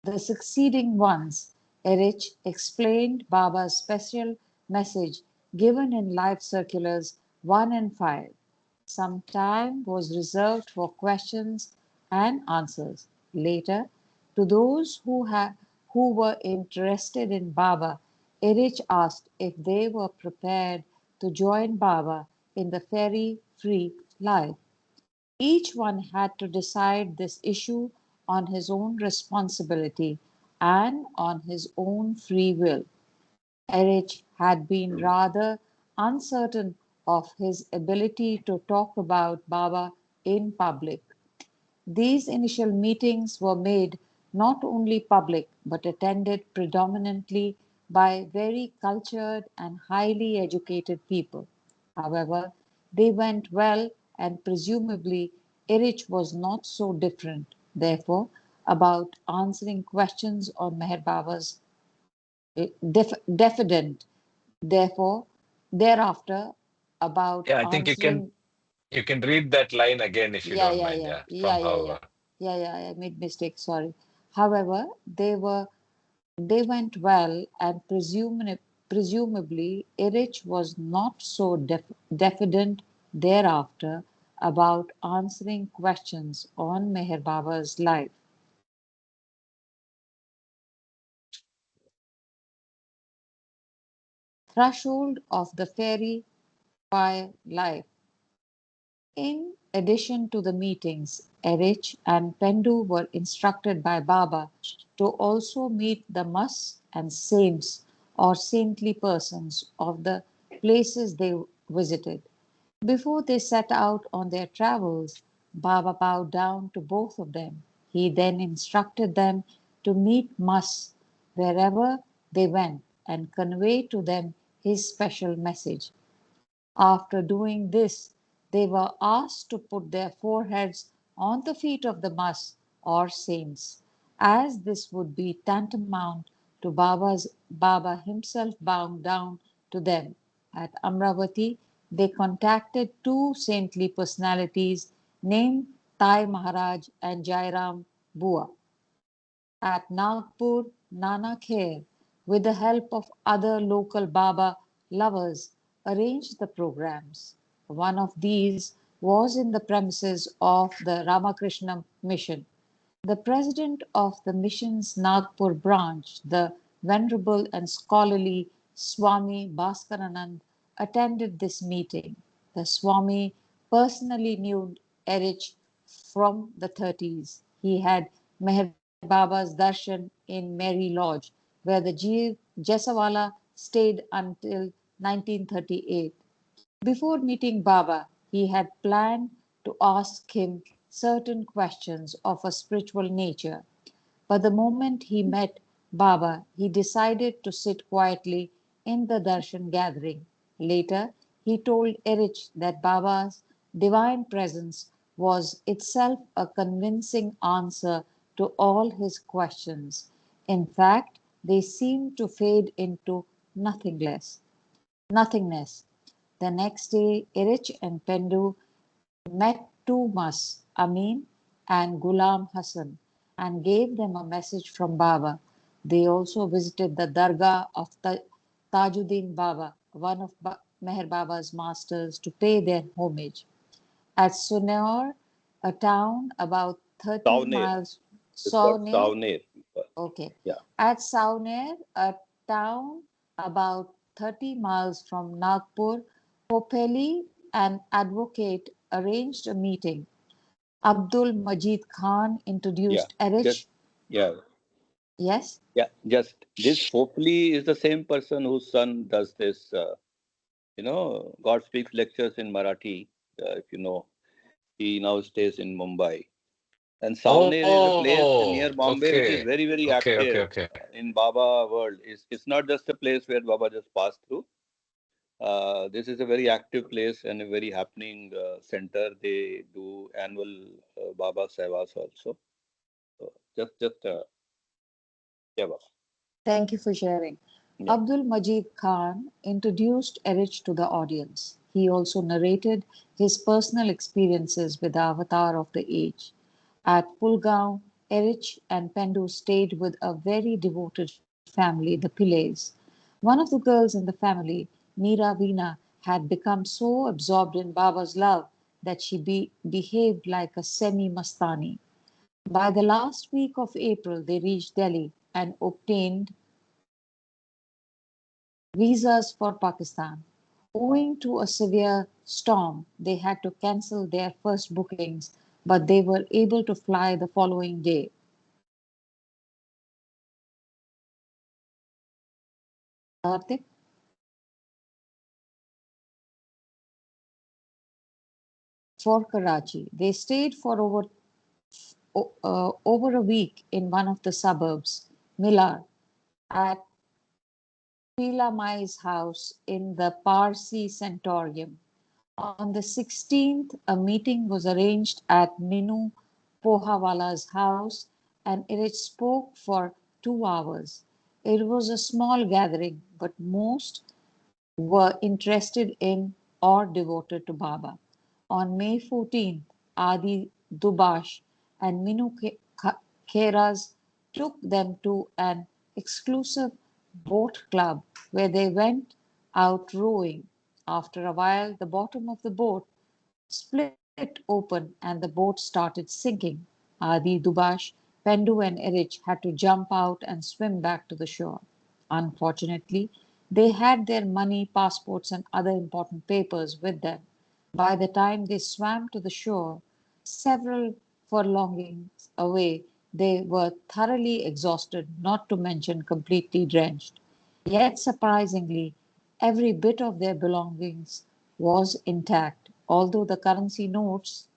Speaker 5: the succeeding ones, Erich explained Baba's special message given in Life Circulars 1 and 5. Some time was reserved for questions and answers. Later, to those who were interested in Baba, Erich asked if they were prepared to join Baba in the fairy free life. Each one had to decide this issue on his own responsibility and on his own free will. Erich had been rather uncertain of his ability to talk about Baba in public. These initial meetings were made not only public but attended predominantly by very cultured and highly educated people. However, they went well, and presumably Erich was not so different, therefore, about answering questions on Meher Baba's diffident, therefore, thereafter, about
Speaker 1: Yeah, I think
Speaker 5: answering.
Speaker 1: you can read that line again if you
Speaker 5: Yeah,
Speaker 1: don't
Speaker 5: yeah,
Speaker 1: mind.
Speaker 5: yeah,
Speaker 1: Yeah,
Speaker 5: yeah,
Speaker 1: from
Speaker 5: yeah, yeah,
Speaker 1: however.
Speaker 5: I made mistake. Sorry. However, they went well, and presumably Erich was not so diffident thereafter about answering questions on Meher Baba's life. Threshold of the fairy fire life. In addition to the meetings, Erich and Pendu were instructed by Baba to also meet the mus and saints or saintly persons of the places they visited. Before they set out on their travels, Baba bowed down to both of them. He then instructed them to meet mus wherever they went and convey to them his special message. After doing this, they were asked to put their foreheads on the feet of the mus or saints, as this would be tantamount to Baba himself bowing down to them. At Amravati, they contacted two saintly personalities named Tai Maharaj and Jairam Bua. At Nagpur, Nana Kher, with the help of other local Baba lovers, arranged the programs. One of these was in the premises of the Ramakrishna Mission. The president of the mission's Nagpur branch, the venerable and scholarly Swami Bhaskaranand, attended this meeting. The Swami personally knew Erich from the 30s. He had Meher Baba's darshan in Mary Lodge, where the Jesawala stayed until 1938. Before meeting Baba, he had planned to ask him certain questions of a spiritual nature. But the moment he met Baba, he decided to sit quietly in the darshan gathering. Later, he told Erich that Baba's divine presence was itself a convincing answer to all his questions. In fact, they seemed to fade into nothingness. Nothingness. The next day, Erich and Pendu met two Mus, Amin and Ghulam Hassan, and gave them a message from Baba. They also visited the Dargah of Tajuddin Baba, one of Meher Baba's masters, to pay their homage. At Sunor, a town about 30
Speaker 4: Sauner.
Speaker 5: miles.
Speaker 4: It's called
Speaker 5: Sauner,
Speaker 4: Sauner.
Speaker 5: okay.
Speaker 4: Yeah.
Speaker 5: At Sauner, a town about 30 miles from Nagpur, Popeli, an advocate, arranged a meeting. Abdul Majid Khan
Speaker 4: Yeah.
Speaker 5: introduced Erich.
Speaker 4: Just yeah.
Speaker 5: Yes?
Speaker 4: Yeah. Just this hopefully is the same person whose son does this God speaks lectures in Marathi. If you know, he now stays in Mumbai. And Sauner is a place
Speaker 1: Oh,
Speaker 4: near Bombay which is
Speaker 1: okay.
Speaker 4: very, very
Speaker 1: Okay, okay,
Speaker 4: active
Speaker 1: okay.
Speaker 4: in Baba world. It's not just a place where Baba just passed through. This is a very active place and a very happening center. They do annual Baba Sevas also. So just yeah, Baba.
Speaker 5: Thank you for sharing.
Speaker 4: Yeah.
Speaker 5: Abdul Majid Khan introduced Erich to the audience. He also narrated his personal experiences with the avatar of the age. At Pulgaon, Erich and Pendu stayed with a very devoted family, the Pillais. One of the girls in the family, Meera Veena, had become so absorbed in Baba's love that she behaved like a semi-mastani. By the last week of April, they reached Delhi and obtained visas for Pakistan. Owing to a severe storm, they had to cancel their first bookings, but they were able to fly the following day. Karthik? For Karachi. They stayed for over a week in one of the suburbs, Milar, at Sheila Mai's house in the Parsi Sanatorium. On the 16th, a meeting was arranged at Minu Pohawala's house and it spoke for 2 hours. It was a small gathering, but most were interested in or devoted to Baba. On May 14th, Adi Dubash and Minu Kheras took them to an exclusive boat club where they went out rowing. After a while, the bottom of the boat split open and the boat started sinking. Adi, Dubash, Pendu, and Erich had to jump out and swim back to the shore. Unfortunately, they had their money, passports, and other important papers with them. By the time they swam to the shore, several furlongs away, they were thoroughly exhausted, not to mention completely drenched. Yet, surprisingly, every bit of their belongings was intact, although the currency notes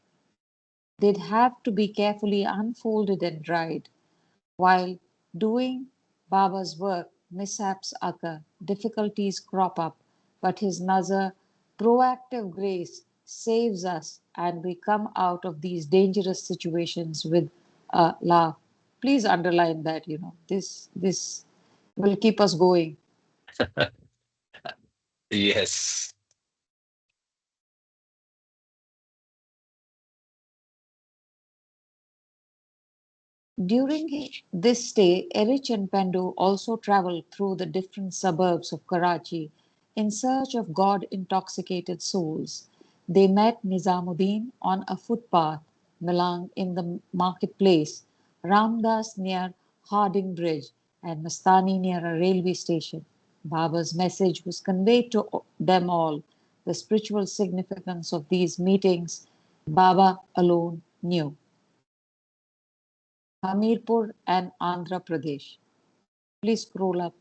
Speaker 5: did have to be carefully unfolded and dried. While doing Baba's work, mishaps occur, difficulties crop up, but his nazar, proactive grace, saves us and we come out of these dangerous situations with a laugh. Please underline that, this will keep us going.
Speaker 1: Yes.
Speaker 5: During this stay, Erich and Pendu also traveled through the different suburbs of Karachi in search of God-intoxicated souls. They met Nizamuddin on a footpath, Milang in the marketplace, Ramdas near Harding Bridge, and Mastani near a railway station. Baba's message was conveyed to them all. The spiritual significance of these meetings, Baba alone knew. Hamirpur and Andhra Pradesh. Please scroll up.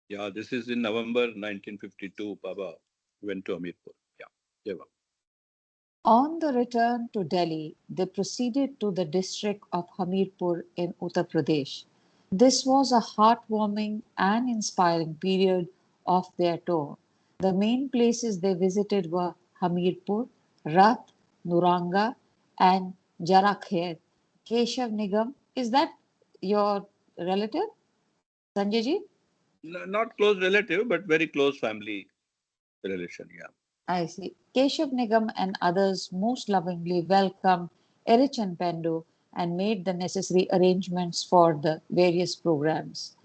Speaker 4: Yeah. This is in November 1952. Baba went to Amirpur. Yeah. Yeah. Baba.
Speaker 5: On the return to Delhi, they proceeded to the district of Hamirpur in Uttar Pradesh. This was a heartwarming and inspiring period of their tour. The main places they visited were Hamirpur, Rath, Nuranga, and Jarakher. Keshav Nigam, is that your relative, Sanjay ji?
Speaker 4: Not close relative, but very close family relation. Yeah.
Speaker 5: I see. Keshav Nigam and others most lovingly welcomed Erich and Pendu and made the necessary arrangements for the various programs.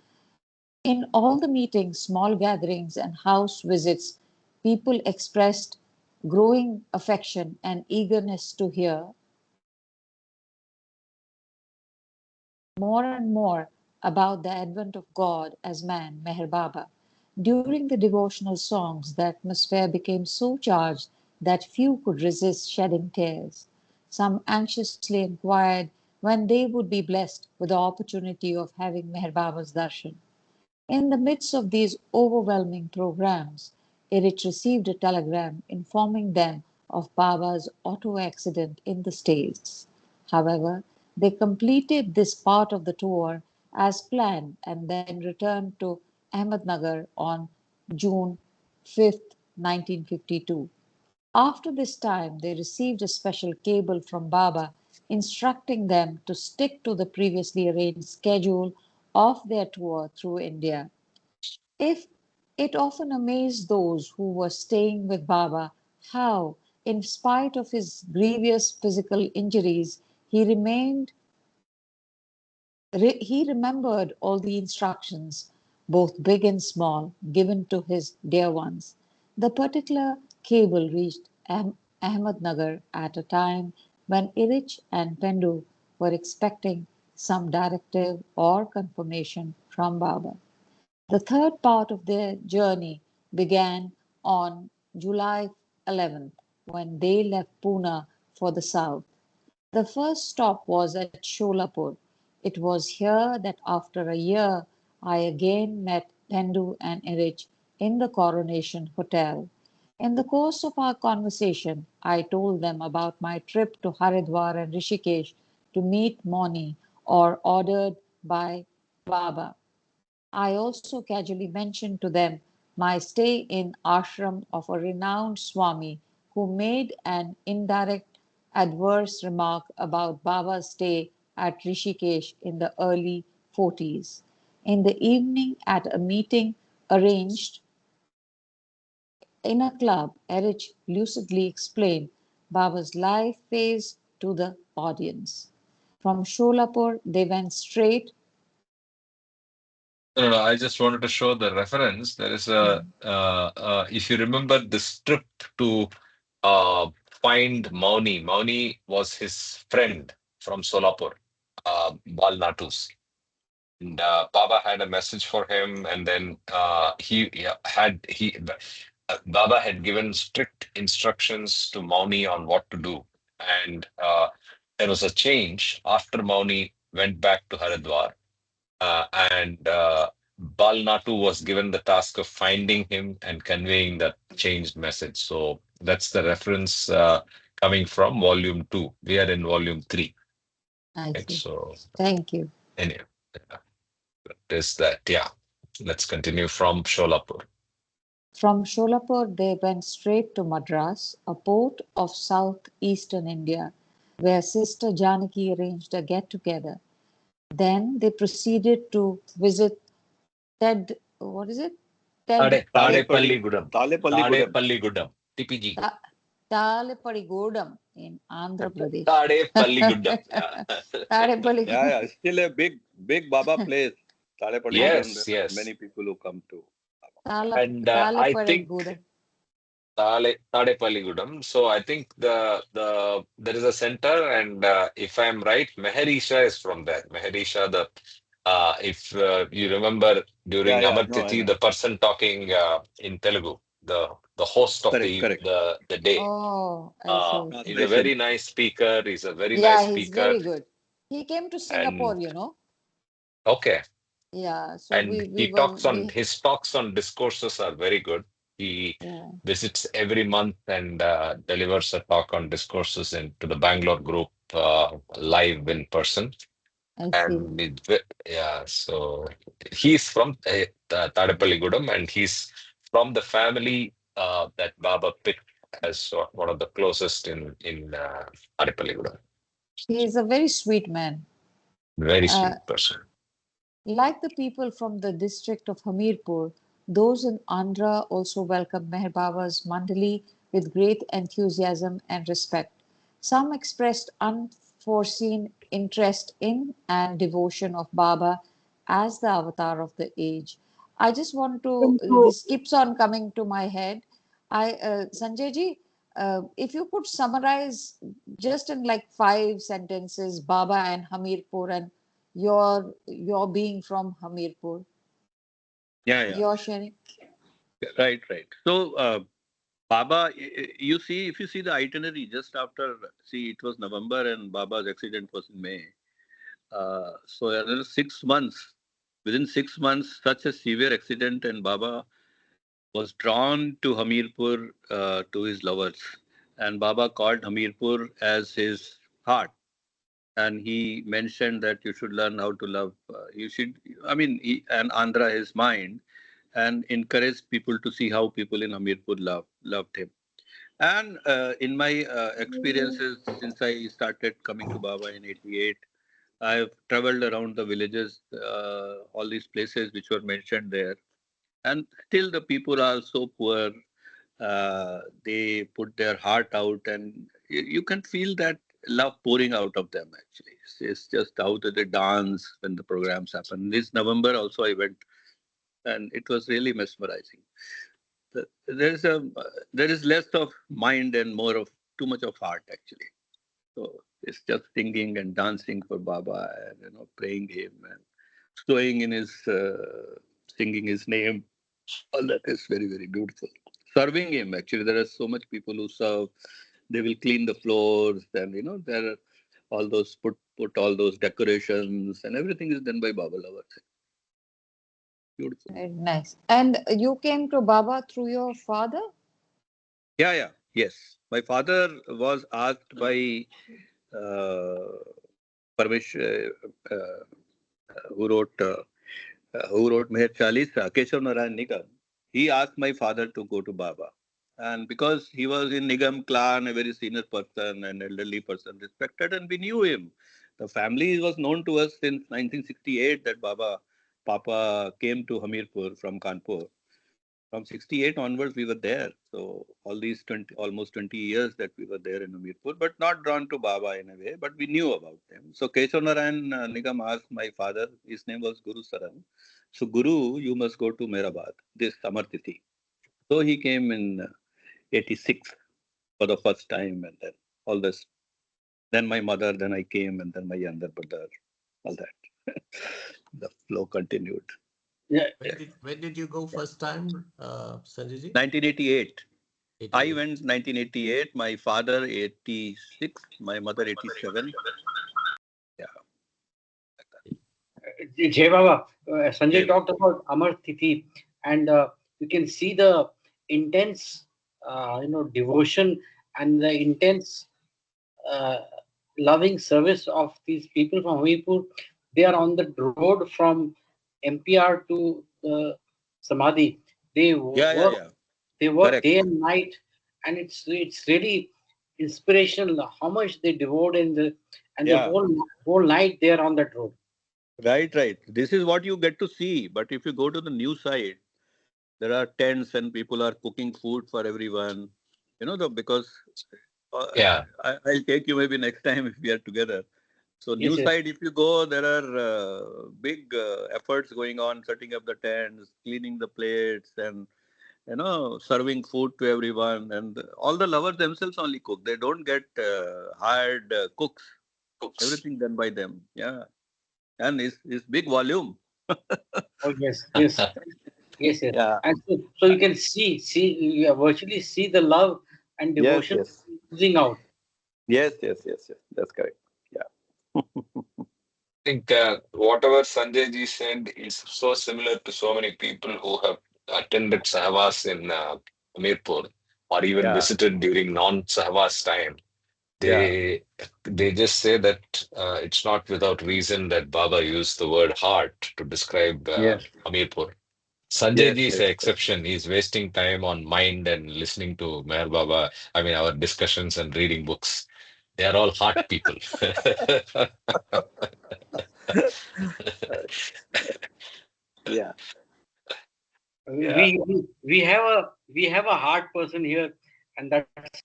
Speaker 5: In all the meetings, small gatherings, and house visits, people expressed growing affection and eagerness to hear more and more about the advent of God as man, Meher Baba. During the devotional songs, the atmosphere became so charged that few could resist shedding tears. Some anxiously inquired when they would be blessed with the opportunity of having Meher Baba's darshan. In the midst of these overwhelming programs, Erich received a telegram informing them of Baba's auto accident in the States. However, they completed this part of the tour as planned and then returned to Ahmednagar on June 5th, 1952. After this time, they received a special cable from Baba instructing them to stick to the previously arranged schedule of their tour through India. If it often amazed those who were staying with Baba how, in spite of his grievous physical injuries, he remembered all the instructions, both big and small, given to his dear ones. The particular cable reached Ahmednagar at a time when Irich and Pendu were expecting some directive or confirmation from Baba. The third part of their journey began on July 11th when they left Pune for the south. The first stop was at Sholapur. It was here that after a year I again met Pendu and Erich in the Coronation Hotel. In the course of our conversation, I told them about my trip to Haridwar and Rishikesh to meet Moni or ordered by Baba. I also casually mentioned to them my stay in ashram of a renowned Swami who made an indirect adverse remark about Baba's stay at Rishikesh in the early 40s. In the evening, at a meeting arranged in a club, Erich lucidly explained Baba's life phase to the audience. From Sholapur, they went straight.
Speaker 1: No, no, no, I just wanted to show the reference. There is if you remember this trip to uh, find Mauni. Mauni was his friend from Solapur, Bal Natu's. And Baba had a message for him, and then Baba had given strict instructions to Mauni on what to do, and there was a change after Mauni went back to Haridwar, and Bal Natu was given the task of finding him and conveying that changed message. So that's the reference coming from volume 2. We are in volume 3.
Speaker 5: I
Speaker 1: Right?
Speaker 5: see.
Speaker 1: So
Speaker 5: Thank you.
Speaker 1: anyway, is that yeah? Let's continue from Sholapur.
Speaker 5: From Sholapur, they went straight to Madras, a port of southeastern India, where Sister Janaki arranged a get together. Then they proceeded to visit Ted, what is it? Ted
Speaker 4: Talepalli,
Speaker 1: Tadepalligudam.
Speaker 4: Talepalli Gudam.
Speaker 1: Tadepalligudam. TPG.
Speaker 5: Ta- Talepadigodam in Andhra Pradesh.
Speaker 1: Tadepalligudam. Yeah.
Speaker 4: Yeah,
Speaker 5: Talepalli,
Speaker 4: yeah, still a big Baba place. Talepalli Gudam, there
Speaker 1: Yes,
Speaker 4: are
Speaker 1: yes.
Speaker 4: many people who come to.
Speaker 1: And I think
Speaker 5: Talepadigodam.
Speaker 1: Tadepalligudam. So I think the there is a center, and if I'm right, Meherisha is from there. Meherisha, the if you remember
Speaker 4: Yeah,
Speaker 1: during
Speaker 4: yeah,
Speaker 1: Amar
Speaker 4: I
Speaker 1: Tithi,
Speaker 4: know.
Speaker 1: the person talking in Telugu, the host of
Speaker 4: Correct, correct.
Speaker 1: the day,
Speaker 5: Oh, I see.
Speaker 1: he's a very
Speaker 4: Translation.
Speaker 1: nice speaker. He's a very nice
Speaker 5: Yeah, he's
Speaker 1: speaker,
Speaker 5: very good. He came to
Speaker 1: and
Speaker 5: Singapore.
Speaker 1: okay.
Speaker 5: Yeah, so
Speaker 1: And
Speaker 5: we were we
Speaker 1: his talks on discourses are very good. He
Speaker 5: yeah,
Speaker 1: visits every month and delivers a talk on discourses to the Bangalore group live in person.
Speaker 5: I see.
Speaker 1: And yeah, so he's from Tadepalligudam, and he's from the family that Baba picked as one of the closest in Tadepalligudam.
Speaker 5: He is a very sweet man.
Speaker 1: Very
Speaker 5: Uh,
Speaker 1: sweet person.
Speaker 5: like the people from the district of Hamirpur, those in Andhra also welcomed Meher Baba's mandali with great enthusiasm and respect. Some expressed unforeseen interest in and devotion of Baba as the avatar of the age. I just want to, this keeps on coming to my head. Sanjay ji, if you could summarize just in like 5 sentences, Baba and Hamirpur and your being from Hamirpur,
Speaker 4: Yeah,
Speaker 5: your sharing.
Speaker 4: right. So, Baba, you see, if you see the itinerary just after, see, it was November and Baba's accident was in May. So another 6 months, within 6 months, such a severe accident, and Baba was drawn to Hamirpur to his lovers. And Baba called Hamirpur as his heart. And he mentioned that you should learn how to love. You should, I mean, and Andhra his mind, and encouraged people to see how people in Hamirpur loved him. And in my experiences since I started coming to Baba in '88, I've traveled around the villages, all these places which were mentioned there, and still the people are so poor. They put their heart out, and you can feel that love pouring out of them. Actually, it's just how they dance when the programs happen. This November also I went, and it was really mesmerizing. There's a there is less of mind and more of too much of heart actually. So it's just singing and dancing for Baba, and praying him and stowing in his singing his name. All that is very, very beautiful. Serving him, actually, there are so much people who serve. They will clean the floors, and there are all those put all those decorations, and everything is done by Baba lovers. Beautiful.
Speaker 5: Very nice. And you came to Baba through your father?
Speaker 4: Yeah. Yes. My father was asked by uh, Parmesh, who wrote Meher Chalisa, Keshav Narayan Nigam. He asked my father to go to Baba. And because he was in Nigam clan, a very senior person, an elderly person, respected, and we knew him. The family was known to us since 1968 that Papa came to Hamirpur from Kanpur. From 68 onwards, we were there. So all these almost 20 years that we were there in Hamirpur, but not drawn to Baba in a way, but we knew about them. So Keshav Narayan Nigam asked my father, his name was Guru Saran. So Guru, you must go to Mehrabad, this Amar Tithi. So he came in 86 for the first time, and then all this. Then my mother, then I came, and then my younger brother, all that. The flow continued.
Speaker 2: Yeah.
Speaker 6: When did you go first time, Sanjay ji?
Speaker 4: 1988. I
Speaker 6: 88.
Speaker 4: went 1988, my father 86, my mother 87. Yeah.
Speaker 2: Jai Baba, Sanjay
Speaker 4: Yeah.
Speaker 2: talked about Amar Tithi, and you can see the intense, devotion and the intense uh, loving service of these people from Hamipur. They are on the road from MPR to Samadhi. They work.
Speaker 4: Yeah.
Speaker 2: They work day
Speaker 4: Correct.
Speaker 2: and night, and it's really inspirational how much they devote in the
Speaker 4: Yeah.
Speaker 2: whole night they are on that road.
Speaker 4: Right. This is what you get to see. But if you go to the new side, there are tents and people are cooking food for everyone. Because uh,
Speaker 1: Yeah.
Speaker 4: I'll take you maybe next time if we are together. So new
Speaker 2: Yes, yes.
Speaker 4: side, if you go, there are big efforts going on, setting up the tents, cleaning the plates, and serving food to everyone. And all the lovers themselves only cook. They don't get hired cooks. Everything done by them. Yeah, and it's big volume.
Speaker 2: Oh yes. Yes.
Speaker 4: Yeah.
Speaker 2: And so you can see, you virtually see the love and
Speaker 4: Yes.
Speaker 2: devotion oozing out.
Speaker 4: Yes. That's correct. Yeah.
Speaker 1: I think whatever Sanjay ji said is so similar to so many people who have attended Sahvas in Hamirpur or even
Speaker 4: Yeah.
Speaker 1: visited during non-Sahvas time.
Speaker 4: Yeah.
Speaker 1: They just say that it's not without reason that Baba used the word heart to describe
Speaker 4: Yes.
Speaker 1: Hamirpur. Sanjay ji is an exception. He's wasting time on mind and listening to Meher Baba. I mean, our discussions and reading books. They are all heart people.
Speaker 4: Yeah. Yeah.
Speaker 2: We have a hard person here, and that's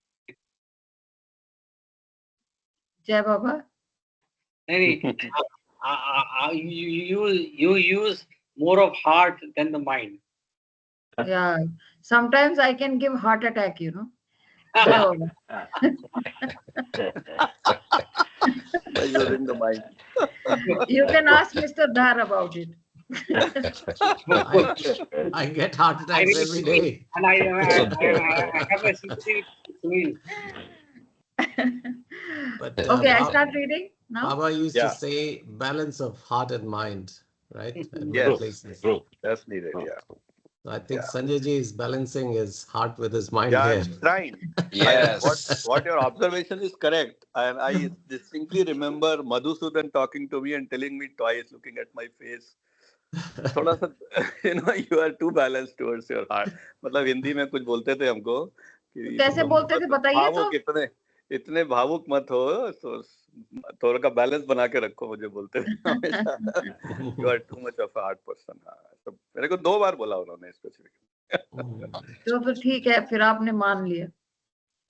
Speaker 5: Jai Baba?
Speaker 2: any you use more of heart than the mind.
Speaker 5: Yeah. Sometimes I can give heart attack, So
Speaker 4: By using the mind.
Speaker 5: you can ask Mr. Dhar about it.
Speaker 6: I I get heart
Speaker 2: I
Speaker 6: attacks
Speaker 2: really
Speaker 6: every
Speaker 2: feel,
Speaker 6: day.
Speaker 2: and
Speaker 1: So,
Speaker 2: I have a sympathy with Sunil.
Speaker 6: But
Speaker 5: Okay, I start reading now.
Speaker 6: Baba used to
Speaker 4: Yeah.
Speaker 6: say balance of heart and mind, right? At many
Speaker 1: true,
Speaker 4: Yes.
Speaker 6: places.
Speaker 1: true.
Speaker 4: That's needed.
Speaker 1: True.
Speaker 4: Yeah.
Speaker 6: So I think
Speaker 4: Yeah.
Speaker 6: Sanjay ji is balancing his heart with his mind
Speaker 4: Yeah.
Speaker 6: here.
Speaker 4: I'm trying.
Speaker 1: Yes.
Speaker 4: What your observation is correct. And I distinctly remember Madhusudan talking to me and telling me twice, looking at my face. थोड़ा सा you are too balanced towards your heart. मतलब हिंदी में कुछ बोलते थे हमको
Speaker 5: तो
Speaker 4: कि
Speaker 5: कैसे
Speaker 4: तुम
Speaker 5: बोलते थे
Speaker 4: मतलब
Speaker 5: बताइए तो।
Speaker 4: भावुक इतने इतने भावुक मत हो, तो थोड़ा का बैलेंस बना के रखो, मुझे बोलते थे हमेशा। You are too much of a hard person. हाँ, तो मेरे को 2 बार बोला उन्होंने स्पेसिफिक।
Speaker 5: तो फिर ठीक है, फिर आपने मान लिया।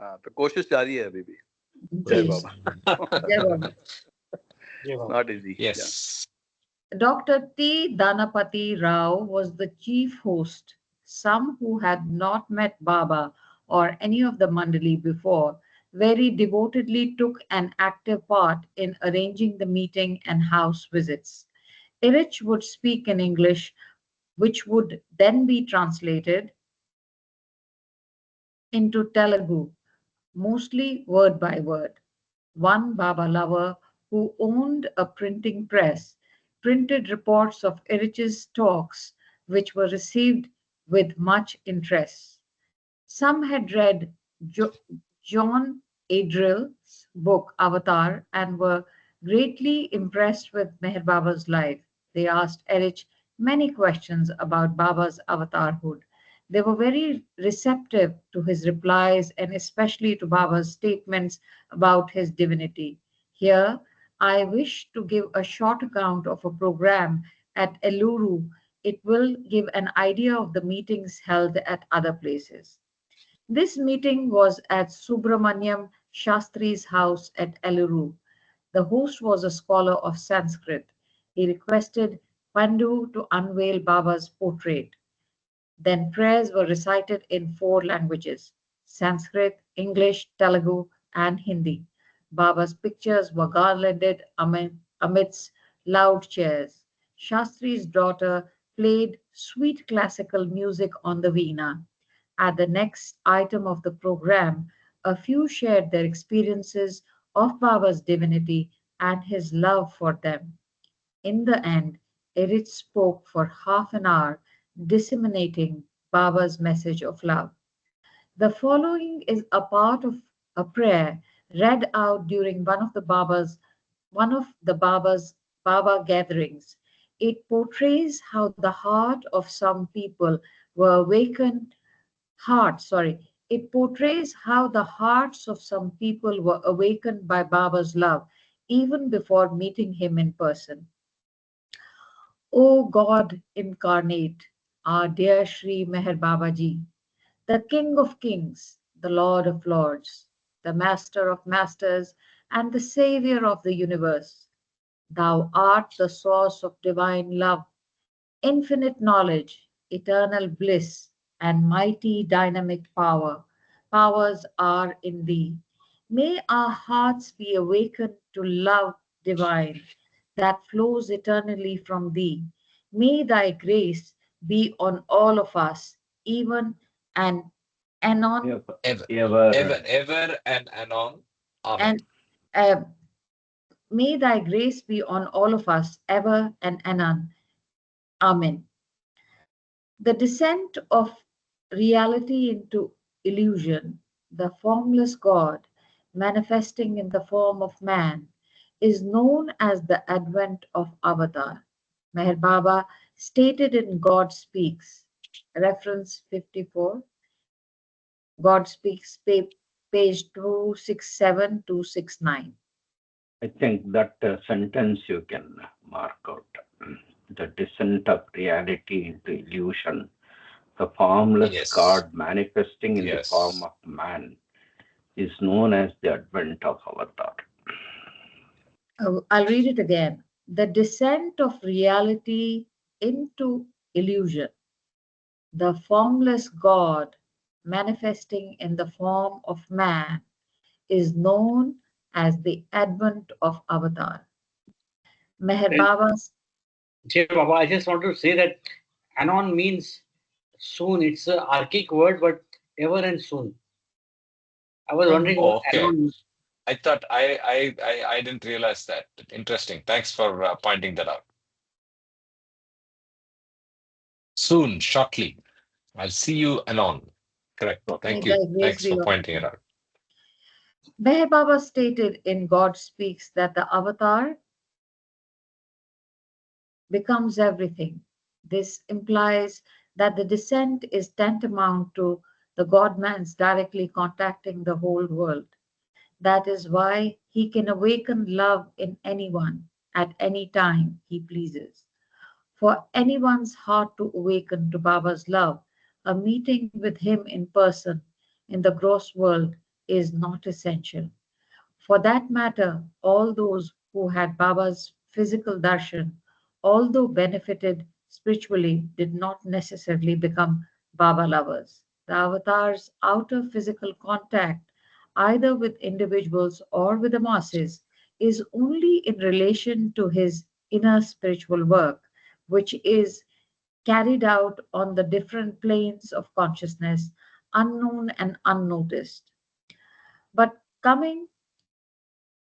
Speaker 4: हाँ, तो कोशिश जारी है अभी भी। जय
Speaker 5: जी,
Speaker 4: बाबा।
Speaker 5: जय बाबा।
Speaker 4: It's not easy. Yeah.
Speaker 1: Yes.
Speaker 5: Dr. T. Danapati Rao was the chief host. Some who had not met Baba or any of the mandali before very devotedly took an active part in arranging the meeting and house visits. Irich would speak in English, which would then be translated into Telugu, mostly word by word. One Baba lover who owned a printing press printed reports of Irich's talks, which were received with much interest. Some had read John Adriel's book Avatar and were greatly impressed with Meher Baba's life. They asked Erich many questions about Baba's avatarhood. They were very receptive to his replies and especially to Baba's statements about his divinity. Here, I wish to give a short account of a program at Eluru. It will give an idea of the meetings held at other places. This meeting was at Subramaniam Shastri's house at Eluru. The host was a scholar of Sanskrit. He requested Pandu to unveil Baba's portrait. Then prayers were recited in 4 languages: Sanskrit, English, Telugu, and Hindi. Baba's pictures were garlanded amidst loud cheers. Shastri's daughter played sweet classical music on the veena. At the next item of the program, a few shared their experiences of Baba's divinity and his love for them. In the end, Erich spoke for half an hour, disseminating Baba's message of love. The following is a part of a prayer read out during one of the Baba's Baba gatherings. It portrays how the heart of some people were awakened it portrays how the hearts of some people were awakened by Baba's love even before meeting him in person. O God incarnate, our dear Sri Meher Babaji, the King of Kings, the Lord of Lords, the Master of Masters, and the Savior of the universe, thou art the source of divine love, infinite knowledge, eternal bliss, and mighty dynamic power. Powers are in thee. May our hearts be awakened to love divine that flows eternally from thee. May thy grace be on all of us, even and anon
Speaker 1: Ever,
Speaker 3: Ever.
Speaker 1: ever, ever and anon. Amen.
Speaker 5: and uh, may thy grace be on all of us, ever and anon. Amen. The descent of reality into illusion, the formless God manifesting in the form of man, is known as the advent of Avatar. Meher Baba stated in God Speaks, reference 54, God Speaks, page 267 269.
Speaker 3: I think that sentence you can mark out. The descent of reality into illusion, the formless
Speaker 1: Yes.
Speaker 3: God manifesting in the form
Speaker 1: Yes.
Speaker 3: of man, is known as the advent of Avatar.
Speaker 5: I'll read it again. The descent of reality into illusion. The formless God manifesting in the form of man is known as the advent of Avatar. Meher
Speaker 2: Well,
Speaker 5: Baba's
Speaker 2: Jay Baba, I just want to say that anon means soon. It's an archaic word, but ever and soon. I was
Speaker 5: thank
Speaker 2: wondering
Speaker 5: you.
Speaker 2: what
Speaker 1: Okay.
Speaker 2: anon means.
Speaker 1: I thought I didn't realize that. Interesting. Thanks for pointing that out. Soon, shortly. I'll see you anon. Correct.
Speaker 5: May
Speaker 1: Thank you.
Speaker 5: the grace
Speaker 1: Thanks
Speaker 5: be
Speaker 1: for
Speaker 5: upon
Speaker 1: pointing it
Speaker 5: you.
Speaker 1: out.
Speaker 5: Meher Baba stated in God Speaks that the avatar becomes everything. This implies that the descent is tantamount to the God man's directly contacting the whole world. That is why he can awaken love in anyone at any time he pleases. For anyone's heart to awaken to Baba's love, a meeting with him in person in the gross world is not essential. For that matter, all those who had Baba's physical darshan, although benefited spiritually, did not necessarily become Baba lovers. The avatar's outer physical contact, either with individuals or with the masses, is only in relation to his inner spiritual work, which is carried out on the different planes of consciousness, unknown and unnoticed. But coming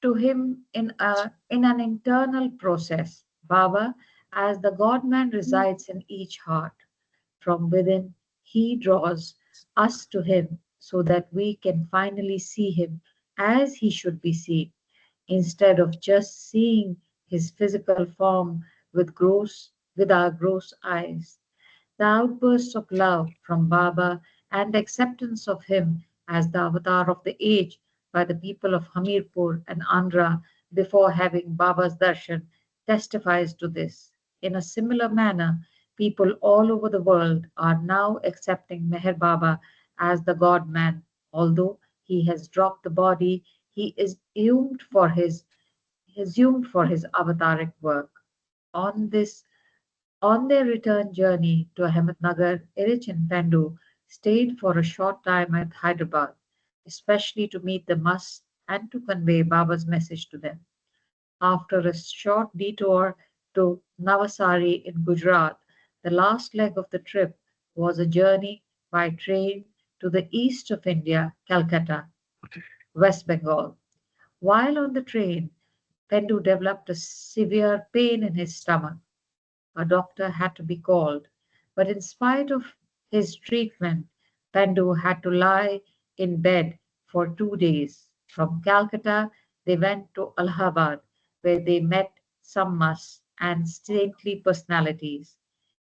Speaker 5: to him in an internal process. Baba, as the God man resides in each heart. From within, he draws us to him so that we can finally see him as he should be seen, instead of just seeing his physical form with our gross eyes. The outbursts of love from Baba and acceptance of him as the avatar of the age by the people of Hamirpur and Andhra before having Baba's darshan testifies to this. In a similar manner, people all over the world are now accepting Meher Baba as the God man. Although he has dropped the body, he is assumed for his avataric work. On this on their return journey to Ahmednagar, Erich and Pendu stayed for a short time at Hyderabad, especially to meet the Mus and to convey Baba's message to them. After a short detour to Navasari in Gujarat, the last leg of the trip was a journey by train to the east of India, Calcutta, West Bengal. While on the train, Pendu developed a severe pain in his stomach. A doctor had to be called, but in spite of his treatment, Pendu had to lie in bed for 2 days. From Calcutta, they went to Allahabad, where they met some mus and saintly personalities.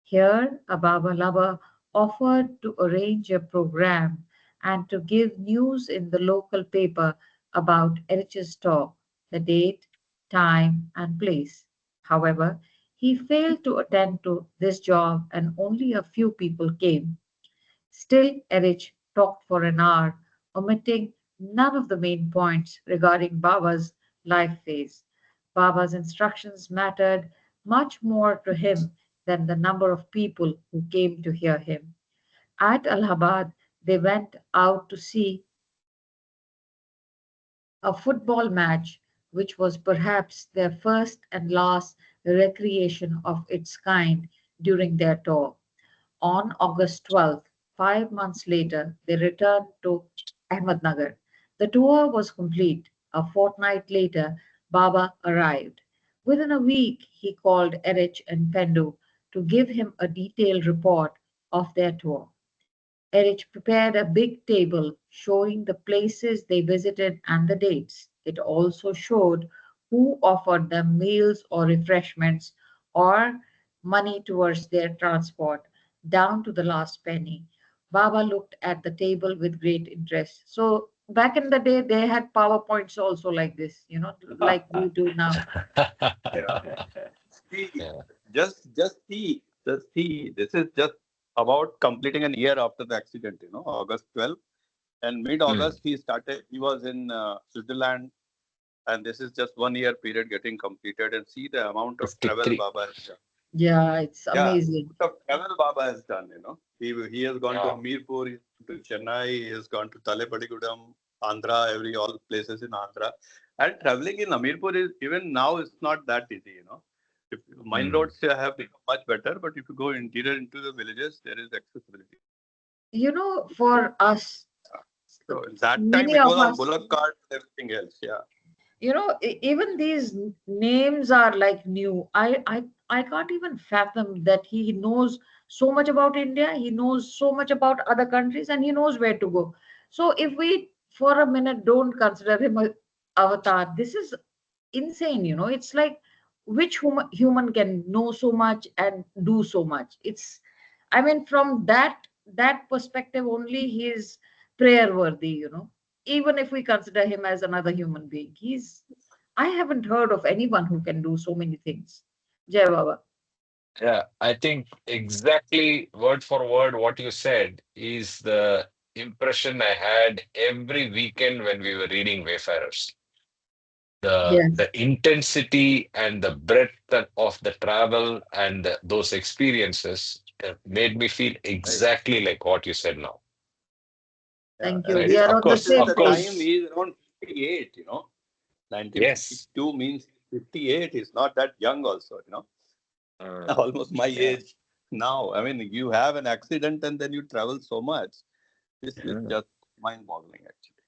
Speaker 5: Here, a Baba lover offered to arrange a program and to give news in the local paper about Erich's talk, the date, time, and place. However, he failed to attend to this job and only a few people came. Still, Erich talked for an hour, omitting none of the main points regarding Baba's life phase. Baba's instructions mattered much more to him than the number of people who came to hear him. At Allahabad, they went out to see a football match, which was perhaps their first and last recreation of its kind during their tour. On August 12th, 5 months later, they returned to Ahmednagar. The tour was complete. A fortnight later, Baba arrived. Within a week, he called Erich and Pendu to give him a detailed report of their tour. Erich prepared a big table showing the places they visited and the dates. It also showed who offered them meals or refreshments or money towards their transport, down to the last penny. Baba looked at the table with great interest. So back in the day, they had PowerPoints also like this, like we do now.
Speaker 4: Yeah. See,
Speaker 1: Yeah.
Speaker 4: just see, this is just about completing an year after the accident, August 12th. And
Speaker 1: Hmm.
Speaker 4: mid-August, he was in Switzerland, and this is just 1 year period getting completed. And see the amount of travel
Speaker 1: 53.
Speaker 4: Baba has done.
Speaker 5: Yeah, it's
Speaker 4: Yeah,
Speaker 5: amazing.
Speaker 4: lot of travel Baba has done. He has gone to
Speaker 1: Yeah.
Speaker 4: Hamirpur, he's gone to Chennai, he has gone to Talepadigudam, Andhra, all places in Andhra. And traveling in Hamirpur is even now is not that easy. If mine
Speaker 1: Mm.
Speaker 4: roads have become much better, but if you go interior into the villages, there is accessibility.
Speaker 5: For us,
Speaker 4: So in that time
Speaker 5: many
Speaker 4: it
Speaker 5: of
Speaker 4: was all
Speaker 5: us,
Speaker 4: bullock cart and everything else. Yeah.
Speaker 5: even these names are like new. I can't even fathom that he knows so much about India, he knows so much about other countries, and he knows where to go. So if we for a minute don't consider him a avatar, this is insane. It's like which human can know so much and do so much. I mean, from that perspective only, he is prayer worthy. Even if we consider him as another human being, I haven't heard of anyone who can do so many things. Jai Baba.
Speaker 1: Yeah, I think exactly word for word what you said is the impression I had every weekend when we were reading Wayfarers. The
Speaker 5: Yes.
Speaker 1: intensity and the breadth of the travel and those experiences made me feel
Speaker 4: Right.
Speaker 1: exactly like what you said now.
Speaker 4: Yeah.
Speaker 5: Thank you.
Speaker 4: And
Speaker 5: We
Speaker 1: Right?
Speaker 5: are
Speaker 1: Of
Speaker 5: on the
Speaker 1: course,
Speaker 4: this is
Speaker 5: same
Speaker 1: of
Speaker 4: the
Speaker 5: page.
Speaker 4: time
Speaker 1: course.
Speaker 4: he is around 58.
Speaker 1: Yes.
Speaker 4: 1952 means 58 is not that young also.
Speaker 1: Uh,
Speaker 4: Almost my
Speaker 1: yeah.
Speaker 4: age now. I mean, you have an accident and then you travel so much. This is
Speaker 1: Yeah.
Speaker 4: just mind-boggling, actually.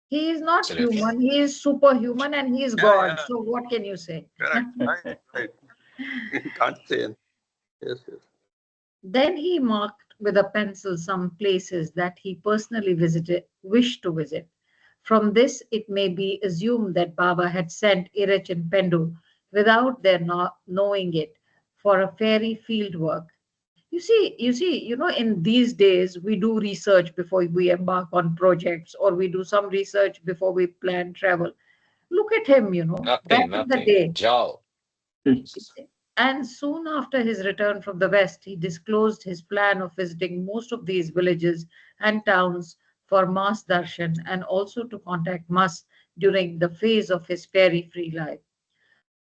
Speaker 5: He is not
Speaker 1: Absolutely.
Speaker 5: human, he is superhuman, and he is
Speaker 4: Yeah,
Speaker 5: God.
Speaker 4: yeah,
Speaker 5: So what can you say?
Speaker 4: correct. Right, right. You can't say anything. Yes, yes.
Speaker 5: Then he marked with a pencil some places that he personally wished to visit. From this, it may be assumed that Baba had sent Irech and Pendu without their knowing it for a fairy field work. In these days, we do research before we embark on projects, or we do some research before we plan travel. Look at him, back
Speaker 1: Nothing,
Speaker 5: in the
Speaker 1: nothing.
Speaker 5: day.
Speaker 1: Ciao.
Speaker 5: And soon after his return from the West, he disclosed his plan of visiting most of these villages and towns for mass darshan and also to contact mass during the phase of his fairy free life.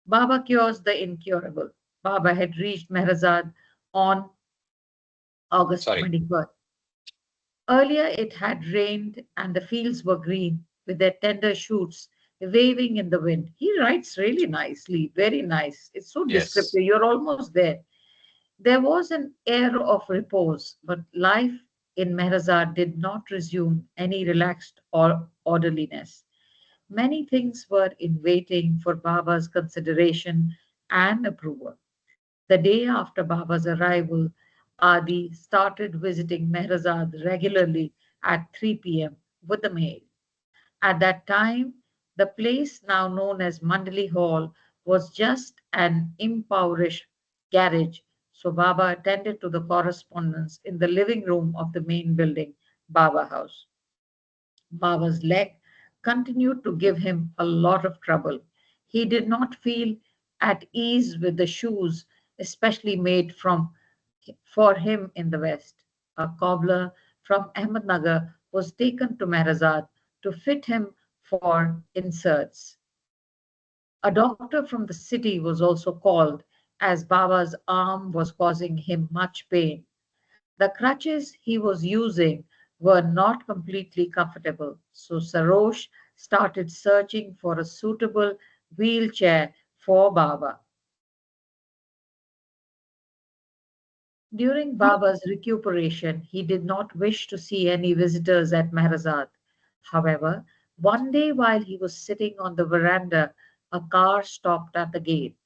Speaker 5: Baba cures the incurable. Baba had reached Mehrazad on August
Speaker 1: Sorry.
Speaker 5: 21st. Earlier it had rained and the fields were green with their tender shoots waving in the wind. He writes really nicely, very nice. It's so
Speaker 1: Yes.
Speaker 5: descriptive. You're almost there. There was an air of repose, but life in Mehrazad did not resume any relaxed or orderliness. Many things were in waiting for Baba's consideration and approval. The day after Baba's arrival, Adi started visiting Mehrazad regularly at 3 p.m. with the mail. At that time, the place now known as Mandali Hall was just an impoverished garage, so Baba attended to the correspondence in the living room of the main building, Baba House. Baba's leg continued to give him a lot of trouble. He did not feel at ease with the shoes, especially made for him in the West. A cobbler from Ahmednagar was taken to Mehrazad to fit him for inserts. A doctor from the city was also called as Baba's arm was causing him much pain. The crutches he was using were not completely comfortable, so Sarosh started searching for a suitable wheelchair for Baba. During Baba's recuperation, he did not wish to see any visitors at Mehrazad. However, one day while he was sitting on the veranda, a car stopped at the gate.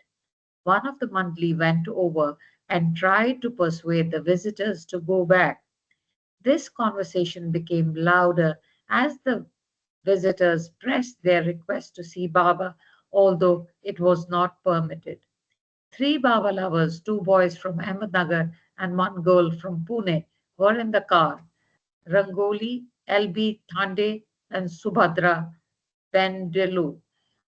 Speaker 5: One of the mandali went over and tried to persuade the visitors to go back. This conversation became louder as the visitors pressed their request to see Baba, although it was not permitted. Three Baba lovers, two boys from Ahmednagar and one girl from Pune, were in the car. Rangoli, LB Thande, and Subhadra Pendelu,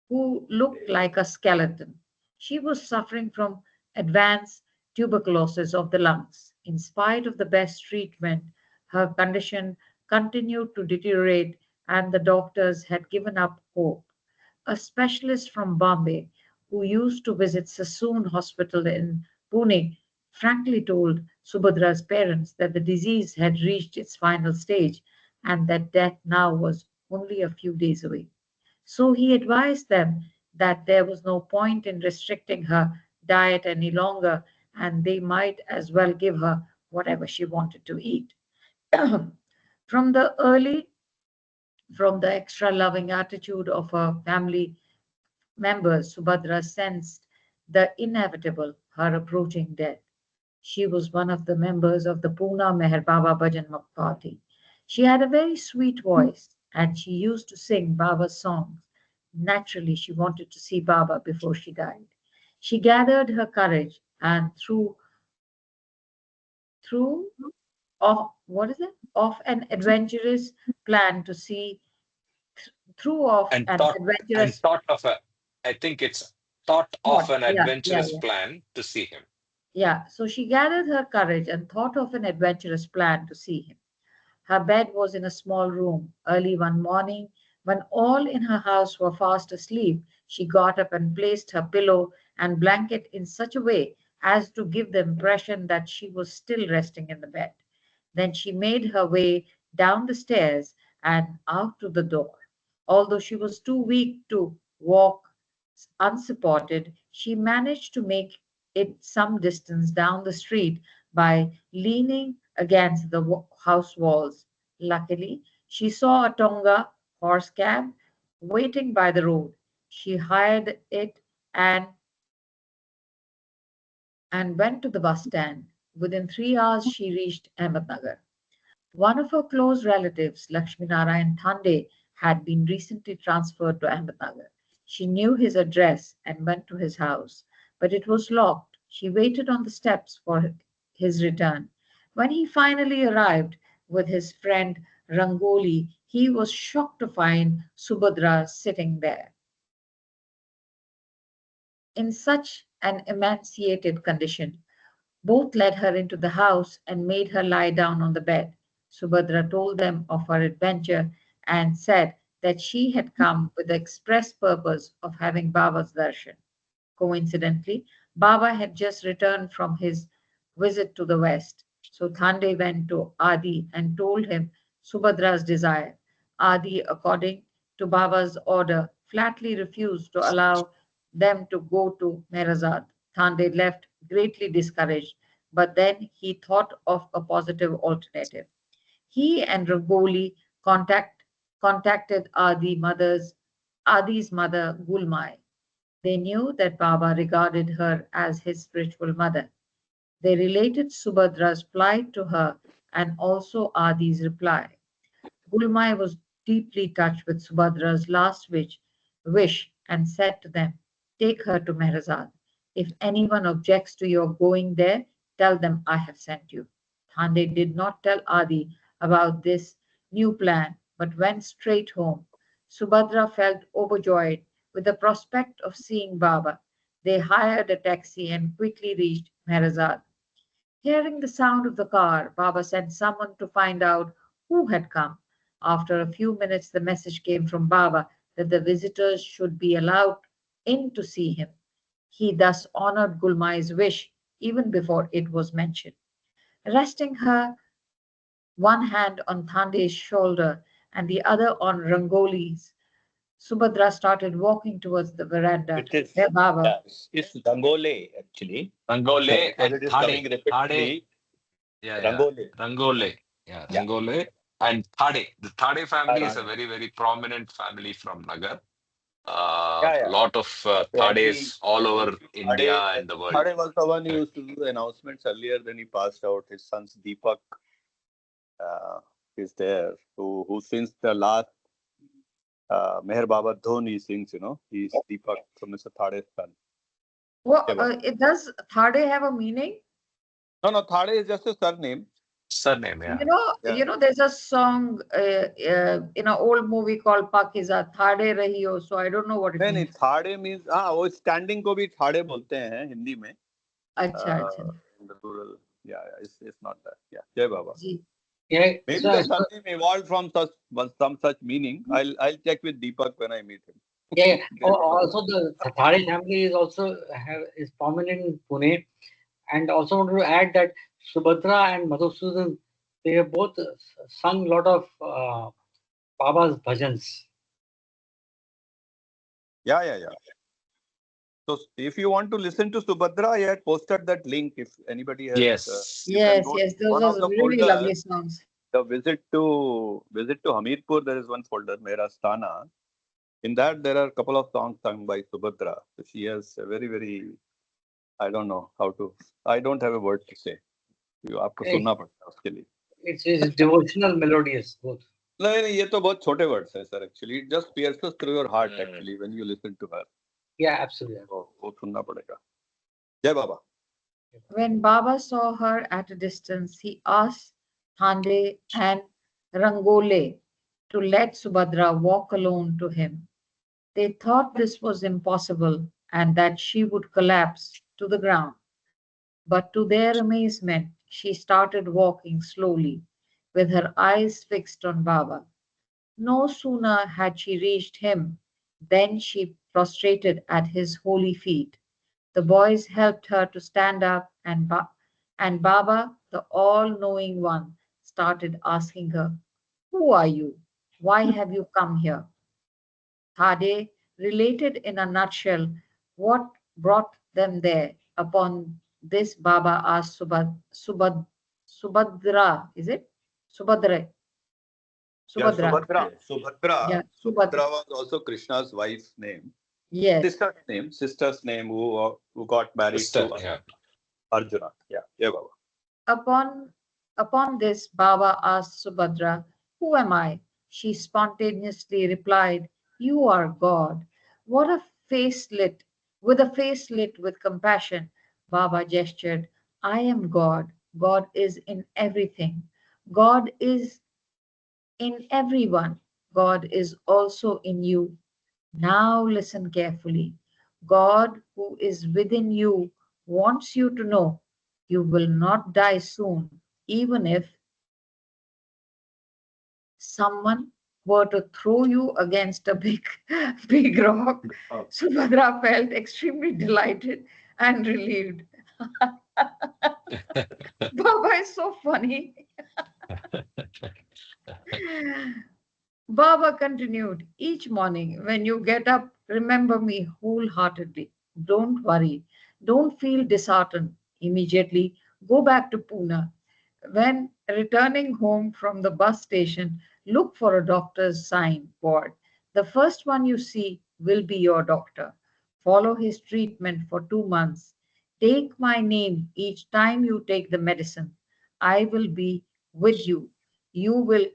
Speaker 5: who looked like a skeleton. She was suffering from advanced tuberculosis of the lungs. In spite of the best treatment, her condition continued to deteriorate and the doctors had given up hope. A specialist from Bombay who used to visit Sassoon Hospital in Pune, frankly told Subhadra's parents that the disease had reached its final stage and that death now was only a few days away. So he advised them that there was no point in restricting her diet any longer and they might as well give her whatever she wanted to eat. from the early, from the extra loving attitude of her family members, Subhadra sensed the inevitable, her approaching death. She was one of the members of the Pune Meher Baba Bhajan Party. She had a very sweet voice and she used to sing Baba's songs. Naturally, she wanted to see Baba before she died. She gathered her courage and through of what is it? Of an adventurous plan to see through of
Speaker 1: And
Speaker 5: an
Speaker 1: thought and
Speaker 5: adventurous
Speaker 1: thought of a, I think it's thought
Speaker 5: thought.
Speaker 1: of an
Speaker 5: Yeah, yeah,
Speaker 1: adventurous
Speaker 5: yeah.
Speaker 1: plan to see him.
Speaker 5: Yeah, so she gathered her courage and thought of an adventurous plan to see him. Her bed was in a small room. Early one morning, when all in her house were fast asleep, she got up and placed her pillow and blanket in such a way as to give the impression that she was still resting in the bed. Then she made her way down the stairs and out to the door. Although she was too weak to walk unsupported, she managed to make it some distance down the street by leaning against the house walls. Luckily, she saw a Tonga horse cab waiting by the road. She hired it and went to the bus stand. Within 3 hours, she reached Ahmednagar. One of her close relatives, Lakshminarayan Thande, had been recently transferred to Ahmednagar. She knew his address and went to his house, but it was locked. She waited on the steps for his return. When he finally arrived with his friend Rangoli, he was shocked to find Subhadra sitting there in such an emaciated condition. Both led her into the house and made her lie down on the bed. Subhadra told them of her adventure and said that she had come with the express purpose of having Baba's darshan. Coincidentally, Baba had just returned from his visit to the west. So Thande went to Adi and told him Subhadra's desire. Adi, according to Baba's order, flatly refused to allow them to go to Merazad. Thande left greatly discouraged, but then he thought of a positive alternative. He and Rangoli contacted Adi's mother, Gulmai. They knew that Baba regarded her as his spiritual mother. They related Subhadra's plight to her and also Adi's reply. Gulmai was deeply touched with Subhadra's wish and said to them, take her to Mehrazad. If anyone objects to your going there, tell them I have sent you. Thande did not tell Adi about this new plan, but went straight home. Subhadra felt overjoyed with the prospect of seeing Baba. They hired a taxi and quickly reached Mehrazad. Hearing the sound of the car, Baba sent someone to find out who had come. After a few minutes, the message came from Baba that the visitors should be allowed in to see him. He thus honored Gulmai's wish even before it was mentioned. Resting her one hand on Thande's shoulder and the other on Rangoli's, Subhadra started walking towards the veranda
Speaker 4: It is,
Speaker 5: where Baba.
Speaker 4: yeah, it's Dangole actually. So
Speaker 1: Rangole
Speaker 4: because
Speaker 1: and
Speaker 4: it is
Speaker 1: Thade.
Speaker 4: coming
Speaker 1: Thade,
Speaker 4: repeatedly,
Speaker 1: yeah.
Speaker 4: Rangole.
Speaker 1: Rangole. Yeah,
Speaker 4: Yeah.
Speaker 1: Rangole. And Thade. The Thade family is a
Speaker 4: Thade.
Speaker 1: very, very prominent family from Nagar.
Speaker 4: Yeah,
Speaker 1: A
Speaker 4: yeah.
Speaker 1: lot of
Speaker 4: So
Speaker 1: Thades all over India and the world.
Speaker 4: Thade was the one who used
Speaker 1: Correct.
Speaker 4: to do the announcements earlier. Then he passed out. His son's Deepak uh, is there, who since the last Meher Baba Dhon he sings, he's Deepak, so Mr. Thade's son.
Speaker 5: What
Speaker 4: Yeah, Baba.
Speaker 5: it does Thade have a meaning?
Speaker 4: No, no, Thade is just a surname.
Speaker 1: Surname,
Speaker 5: You
Speaker 1: yeah.
Speaker 5: know,
Speaker 4: Yeah.
Speaker 5: there's a song in an old movie called Pakiza, Thade Rahiyo. So I don't know what it
Speaker 4: नहीं नहीं
Speaker 5: means.
Speaker 4: Thane means हाँ वो standing को भी थाड़े बोलते हैं हिंदी में
Speaker 5: Acha, acha.
Speaker 4: in the rural it's not that जय बाबा
Speaker 5: Ji.
Speaker 2: Yeah.
Speaker 4: maybe
Speaker 2: So,
Speaker 4: the surname evolved from some such meaning I'll check with Deepak when I meet him
Speaker 2: yeah, yeah.
Speaker 4: जय बाबा
Speaker 2: Also, the Thade family is also is prominent in Pune, And also want to add that Subhadra and Madhusudan, they have both sung a lot of Baba's bhajans.
Speaker 4: Yeah. So if you want to listen to Subhadra, I had posted that link. If anybody has,
Speaker 1: Yes.
Speaker 4: you can
Speaker 5: Yes,
Speaker 4: go to
Speaker 5: yes, those
Speaker 4: one
Speaker 5: are
Speaker 4: of the
Speaker 5: really
Speaker 4: folders.
Speaker 5: lovely songs.
Speaker 4: The visit to Hamirpur. There is one folder, Mera Sthana. In that, there are a couple of songs sung by Subhadra. So she has a very, very, I don't know how to. I don't have a word to say. You आपको
Speaker 2: It,
Speaker 4: सुनना पड़ता है उसके लिए.
Speaker 2: it's devotional, melodious, both.
Speaker 4: नहीं ये तो बहुत छोटे words हैं sir. Actually, it just pierces through your heart.
Speaker 1: Mm.
Speaker 4: Actually, when you listen to her,
Speaker 2: Yeah, absolutely.
Speaker 4: तो वो सुनना पड़ेगा. जय बाबा.
Speaker 5: When Baba saw her at a distance, he asked Thande and Rangole to let Subhadra walk alone to him. They thought this was impossible and that she would collapse to the ground. But to their amazement, she started walking slowly, with her eyes fixed on Baba. No sooner had she reached him than she prostrated at his holy feet. The boys helped her to stand up, and Baba, the all knowing one, started asking her, "Who are you? Why have you come here?" Thade related in a nutshell what brought them there. Upon this, Baba asked Subhadra, is it? Subhadra.
Speaker 4: Yeah,
Speaker 5: Subhadra. Yeah, Subhadra.
Speaker 4: Subhadra was also Krishna's wife's name.
Speaker 5: Yes.
Speaker 4: Sister's name who got married
Speaker 1: Sister.
Speaker 4: to
Speaker 1: Yeah.
Speaker 4: Arjuna. Yeah, Baba.
Speaker 5: Upon upon this, Baba asked Subhadra, "Who am I?" She spontaneously replied, "You are God." What a face lit! With a face lit with compassion, Baba gestured, "I am God. God is in everything. God is in everyone. God is also in you. Now listen carefully. God, who is within you, wants you to know you will not die soon, even if someone were to throw you against a big rock."
Speaker 3: Oh,
Speaker 5: Subhadra felt extremely delighted and relieved. Baba is so funny. Baba continued, "Each morning when you get up, remember me wholeheartedly. Don't worry. Don't feel disheartened. Immediately go back to Pune. When returning home from the bus station, look for a doctor's sign board. The first one you see will be your doctor. Follow his treatment for 2 months. Take my name each time you take the medicine. I will be with you. You will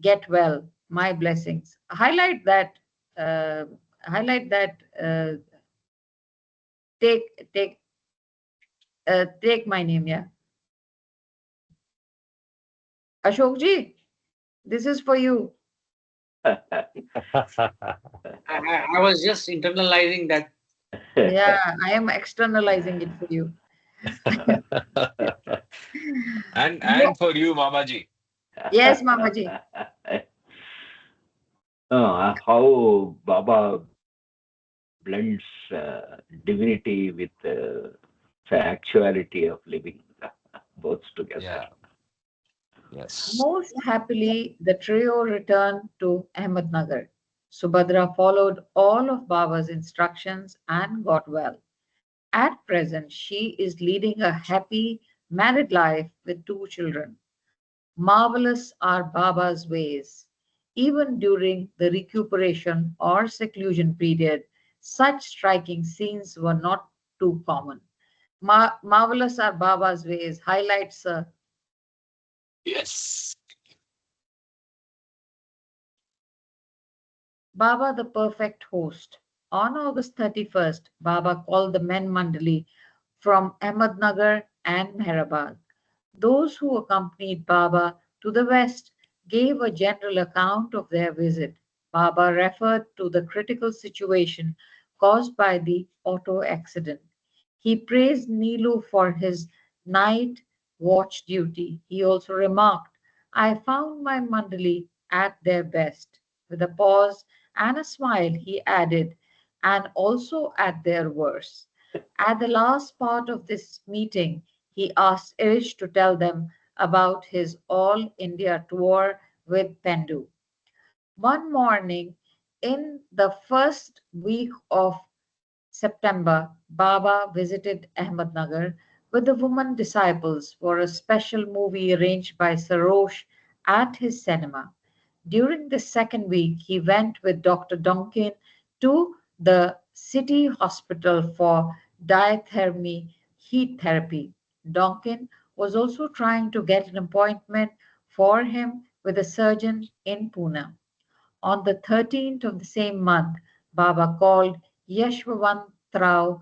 Speaker 5: get well. My blessings." Uh, highlight that. Take take take my name. Yeah, Ashok ji, this is for you.
Speaker 2: I was just internalizing that.
Speaker 5: Yeah, I am externalizing it for you. Yeah.
Speaker 1: And for you, Mamaji.
Speaker 5: Yes, Mamaji.
Speaker 3: How Baba blends divinity with the actuality of living both together.
Speaker 1: Yeah. Yes.
Speaker 5: Most happily, the trio returned to Ahmednagar. Subhadra followed all of Baba's instructions and got well. At present, she is leading a happy married life with 2 children. Marvelous are Baba's ways. Even during the recuperation or seclusion period, such striking scenes were not too common. Marvelous are Baba's ways highlights
Speaker 1: Yes.
Speaker 5: Baba the perfect host. On August 31st, Baba called the men mandali from Ahmednagar and Mehrabad. Those who accompanied Baba to the west gave a general account of their visit. Baba referred to the critical situation caused by the auto accident. He praised Neelu for his night watch duty. He also remarked, "I found my mandali at their best." With a pause and a smile, he added, "and also at their worst." At the last part of this meeting, he asked Irish to tell them about his all India tour with Pendu. One morning in the first week of September, Baba visited Ahmednagar with the women disciples for a special movie arranged by Sarosh at his cinema. During the second week, he went with Dr. Donkin to the city hospital for diathermy heat therapy. Donkin was also trying to get an appointment for him with a surgeon in Pune. On the 13th of the same month, Baba called Yeshwantrao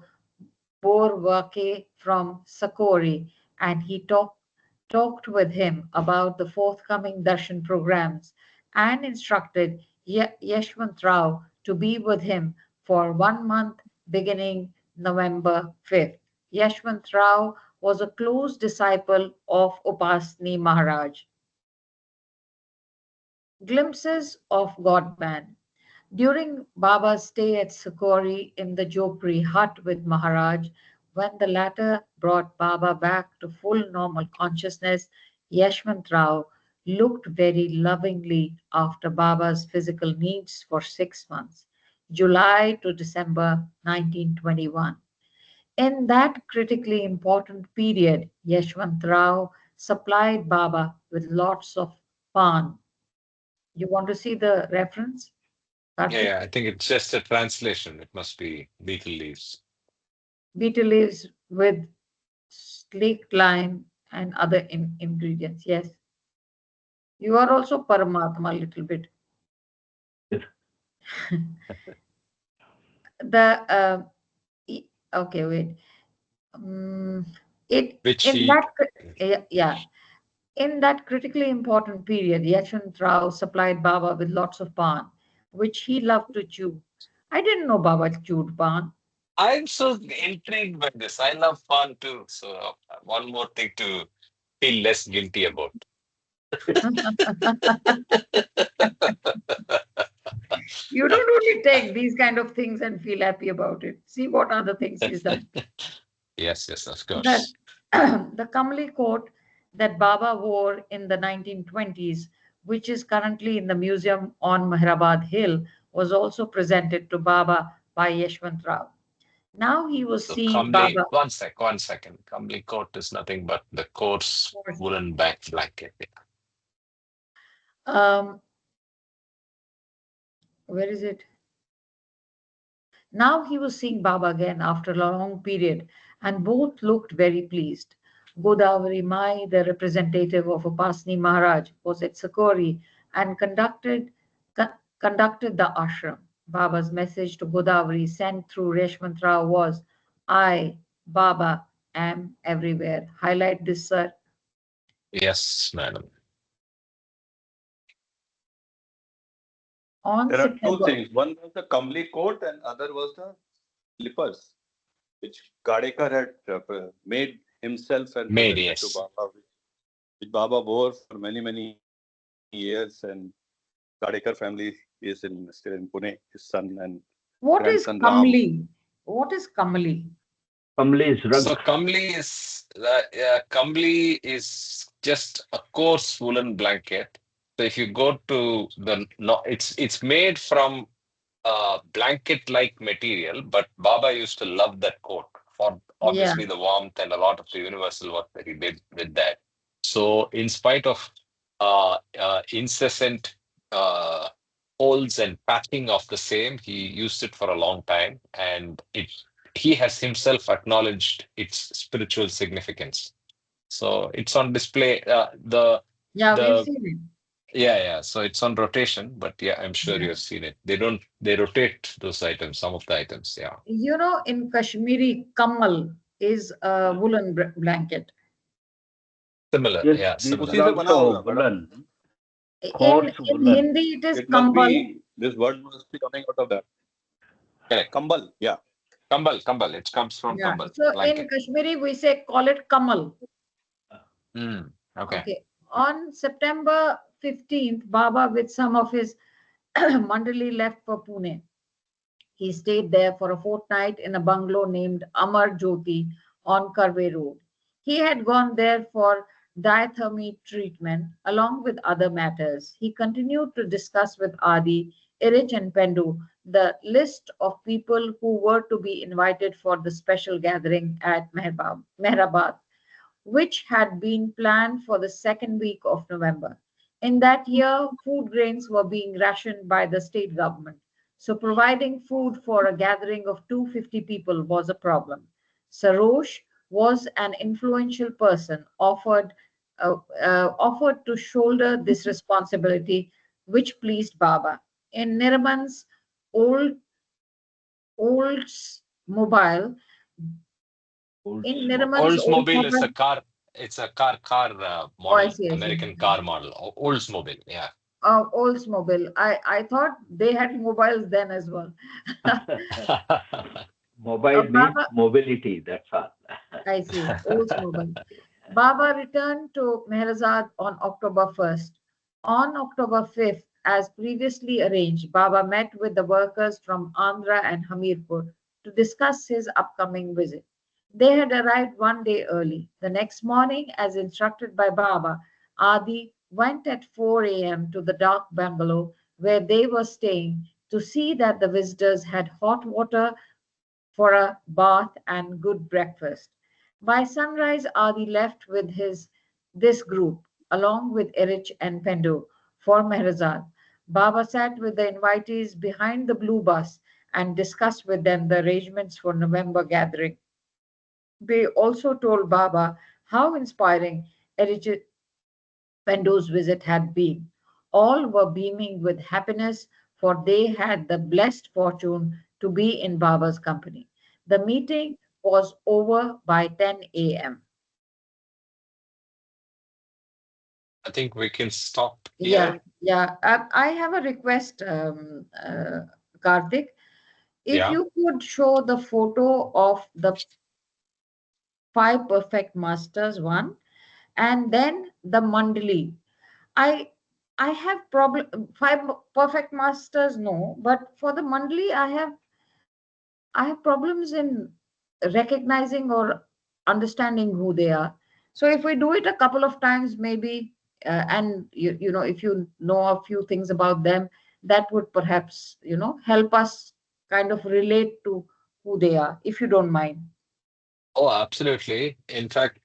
Speaker 5: Borwake from Sakori and he talked with him about the forthcoming darshan programs and instructed Yeshwantrao to be with him for 1 month beginning November 5th. Yeshwantrao was a close disciple of Upasni Maharaj. Glimpses of God-man. During Baba's stay at Sakori in the Jopri hut with Maharaj, when the latter brought Baba back to full normal consciousness, Yashwant Rao looked very lovingly after Baba's physical needs for 6 months, July to December 1921. In that critically important period, Yashwant Rao supplied Baba with lots of pan. You want to see the reference,
Speaker 1: Yeah,
Speaker 5: Karthik?
Speaker 1: yeah, I think it's just a translation. It must be beetle leaves.
Speaker 5: Betel leaves with slaked lime and other ingredients. Yes, you are also Paramatma a little bit. The okay, wait. Um, it
Speaker 1: Which
Speaker 5: in
Speaker 1: he,
Speaker 5: that yeah, in that critically important period, Yashwant Rao supplied Baba with lots of pan, which he loved to chew. I didn't know Baba chewed pan.
Speaker 1: I'm so intrigued by this. I love fun too. So one more thing to feel less guilty about.
Speaker 5: You don't only take these kind of things and feel happy about it. See what other things he's done.
Speaker 1: Yes, yes, of
Speaker 5: That
Speaker 1: course.
Speaker 5: the Kamli coat that Baba wore in the 1920s, which is currently in the museum on Mehrabad Hill, was also presented to Baba by Yeshwant Rao. Now he was
Speaker 1: So
Speaker 5: seeing
Speaker 1: Kamli,
Speaker 5: Baba.
Speaker 1: one second. Kamli coat is nothing but the coarse woolen back blanket.
Speaker 5: Um, where is it? Now he was seeing Baba again after a long period, and both looked very pleased. Godavari Mai, the representative of Upasni Maharaj, was at Sakori and conducted the ashram. Baba's message to Godavari sent through Reshmant Rao was, I, Baba, am everywhere. Highlight this, sir.
Speaker 1: Yes, madam.
Speaker 5: On
Speaker 4: There are two
Speaker 5: September.
Speaker 4: things. One was the Kamli coat and other was the slippers, which Gadekar had made himself and
Speaker 1: Made,
Speaker 4: presented to
Speaker 1: yes.
Speaker 4: Baba, which Baba wore for many, many years. And Gadekar family is still in Pune, his son and
Speaker 5: What
Speaker 4: grandson
Speaker 5: is
Speaker 4: Ram.
Speaker 5: Kamli? What is Kamli?
Speaker 3: Kamli's
Speaker 1: So
Speaker 3: rugs.
Speaker 1: Kamli is just a coarse woolen blanket. So if you go to the no, it's made from blanket-like material, but Baba used to love that coat for
Speaker 5: Yeah,
Speaker 1: obviously the warmth and a lot of the universal work that he did with that. So, in spite of incessant uh, holes and patching of the same, he used it for a long time, and he has himself acknowledged its spiritual significance. So, it's on display.
Speaker 5: yeah, we've
Speaker 1: The
Speaker 5: seen it.
Speaker 1: Yeah, yeah. So it's on rotation, but yeah, I'm sure
Speaker 5: Yeah.
Speaker 1: you've seen it. They rotate those items, some of the items. Yeah.
Speaker 5: You know, in Kashmiri, kamal is a woolen blanket.
Speaker 1: Similar.
Speaker 3: Yes,
Speaker 1: Yeah,
Speaker 3: this
Speaker 4: उसी
Speaker 1: similar.
Speaker 3: is
Speaker 4: से बना
Speaker 3: also
Speaker 4: होगा madam.
Speaker 3: woolen, coarse
Speaker 5: In
Speaker 3: woolen.
Speaker 5: Hindi, it is
Speaker 4: It must
Speaker 5: kambal.
Speaker 4: be, this word must be coming out of that.
Speaker 1: Correct.
Speaker 4: Kambal, yeah.
Speaker 1: Kambal. It comes from
Speaker 5: Yeah.
Speaker 1: Kambal,
Speaker 5: So in
Speaker 1: blanket.
Speaker 5: Kashmiri, we say call it kamal.
Speaker 1: Mm, okay.
Speaker 5: Okay. On September 15th, Baba with some of his mandali left for Pune. He stayed there for a fortnight in a bungalow named Amar Jyoti on Karve Road. He had gone there for diathermy treatment along with other matters. He continued to discuss with Adi, Irich, and Pendu the list of people who were to be invited for the special gathering at Mehrabad, which had been planned for the second week of November. In that year, food grains were being rationed by the state government, so providing food for a gathering of 250 people was a problem. Sarosh was an influential person offered to shoulder this responsibility, which pleased Baba. In Nirman's old Oldsmobile, in Nirman's
Speaker 1: Oldsmobile is
Speaker 5: Oldsmobile,
Speaker 1: a car. It's a car
Speaker 5: oh, I
Speaker 1: model,
Speaker 5: see, I see.
Speaker 1: American car model. Oldsmobile, yeah.
Speaker 5: Oldsmobile. I thought they had mobiles then as well.
Speaker 3: Mobile means
Speaker 5: Baba,
Speaker 3: mobility, that's all.
Speaker 5: I see, Oldsmobile. Baba returned to Meherazad on October 1st. On October 5th, as previously arranged, Baba met with the workers from Andhra and Hamirpur to discuss his upcoming visit. They had arrived one day early. The next morning, as instructed by Baba, Adi went at 4 a.m. to the dark bungalow where they were staying to see that the visitors had hot water for a bath and good breakfast. By sunrise, Adi left with this group, along with Erich and Pendu, for Mehrazad. Baba sat with the invitees behind the blue bus and discussed with them the arrangements for November gathering. They also told Baba how inspiring Erich Pendu's visit had been. All were beaming with happiness, for they had the blessed fortune to be in Baba's company. The meeting was over by 10 a.m.
Speaker 1: I think we can stop
Speaker 5: Yeah,
Speaker 1: here.
Speaker 5: yeah. I have a request, Karthik. If
Speaker 1: Yeah.
Speaker 5: you could show the photo of the five perfect masters one, and then the mandali. I I have problem five perfect masters no, but for the mandali I have problems in recognizing or understanding who they are. So if we do it a couple of times, maybe, and if you know a few things about them, that would perhaps help us kind of relate to who they are, if you don't mind.
Speaker 1: Oh, absolutely. In fact,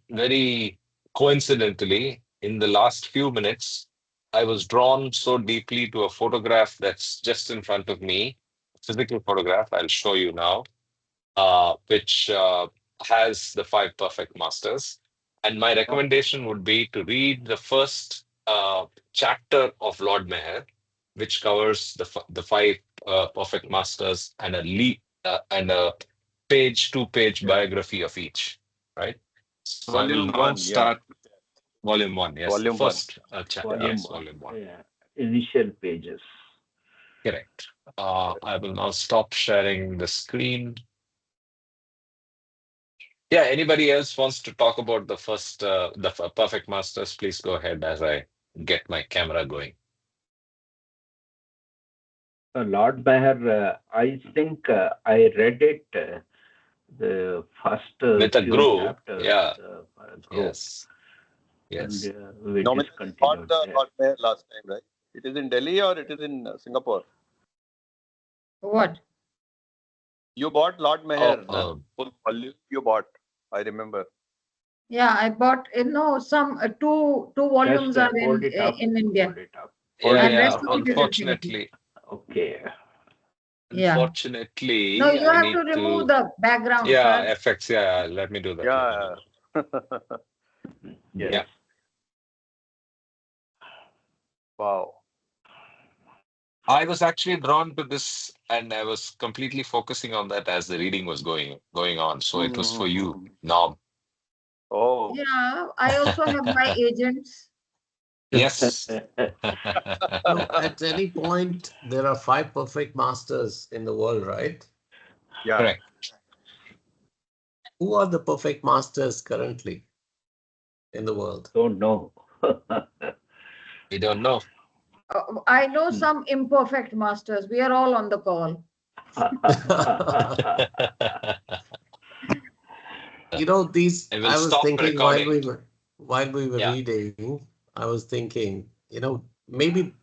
Speaker 1: very coincidentally, in the last few minutes, I was drawn so deeply to a photograph that's just in front of me, physical photograph. I'll show you now, which has the five perfect masters. And my
Speaker 5: Oh,
Speaker 1: recommendation would be to read the first chapter of Lord Meher, which covers the five perfect masters and and a two-page
Speaker 4: Yeah.
Speaker 1: biography of each. Right. So I will
Speaker 4: Volume
Speaker 1: now
Speaker 4: one, yeah.
Speaker 1: start volume one. Yes, the
Speaker 4: Volume one.
Speaker 1: first chapter.
Speaker 4: Yeah.
Speaker 3: Volume
Speaker 1: Yes,
Speaker 3: one,
Speaker 1: volume one.
Speaker 3: yeah. Initial pages.
Speaker 1: Correct. I will now stop sharing the screen. Yeah, anybody else wants to talk about the first, Perfect Masters, please go ahead as I get my camera going.
Speaker 3: Lord Maher, I think I read it, the first
Speaker 1: With a
Speaker 3: few
Speaker 1: group,
Speaker 3: chapters,
Speaker 1: yeah,
Speaker 3: group,
Speaker 1: yes,
Speaker 3: and
Speaker 1: yes.
Speaker 3: we
Speaker 4: Nominally bought
Speaker 3: discontinued
Speaker 4: the
Speaker 3: there.
Speaker 4: Lord Mayor last time, right? It is in Delhi or it is in Singapore?
Speaker 5: what?
Speaker 4: You bought Lord
Speaker 1: Oh,
Speaker 4: Mayor, the full volume you bought. I remember.
Speaker 5: Yeah, I bought no some two
Speaker 3: Just
Speaker 5: volumes are
Speaker 3: hold it up,
Speaker 5: in India,
Speaker 3: hold it up.
Speaker 1: yeah,
Speaker 4: Hold
Speaker 5: and
Speaker 4: it
Speaker 5: rest
Speaker 1: yeah.
Speaker 4: up.
Speaker 5: of it is
Speaker 4: Okay.
Speaker 5: in Singapore.
Speaker 3: Okay.
Speaker 5: Yeah. No,
Speaker 1: Unfortunately,
Speaker 5: you
Speaker 1: I
Speaker 5: have to
Speaker 1: need
Speaker 5: remove
Speaker 1: to,
Speaker 5: the background
Speaker 1: yeah,
Speaker 5: first.
Speaker 1: effects. Yeah, let me do that. Let me do
Speaker 4: Yeah.
Speaker 1: that.
Speaker 3: Yes.
Speaker 1: Yeah,
Speaker 4: Wow.
Speaker 1: I was actually drawn to this, and I was completely focusing on that as the reading was going on. So it was for you,
Speaker 4: Mhm.
Speaker 1: Norm.
Speaker 4: Oh.
Speaker 5: Yeah, I also have my agents.
Speaker 1: Yes.
Speaker 6: No, at any point, there are five perfect masters in the world, right?
Speaker 4: Yeah.
Speaker 1: Correct.
Speaker 6: Who are the perfect masters currently in the world?
Speaker 3: Don't know.
Speaker 1: We don't know.
Speaker 5: I know some imperfect masters. We are all on the call.
Speaker 6: these,
Speaker 1: I will
Speaker 6: I was
Speaker 1: stop
Speaker 6: thinking
Speaker 1: recording.
Speaker 6: while we were
Speaker 1: Yeah.
Speaker 6: reading, I was thinking, maybe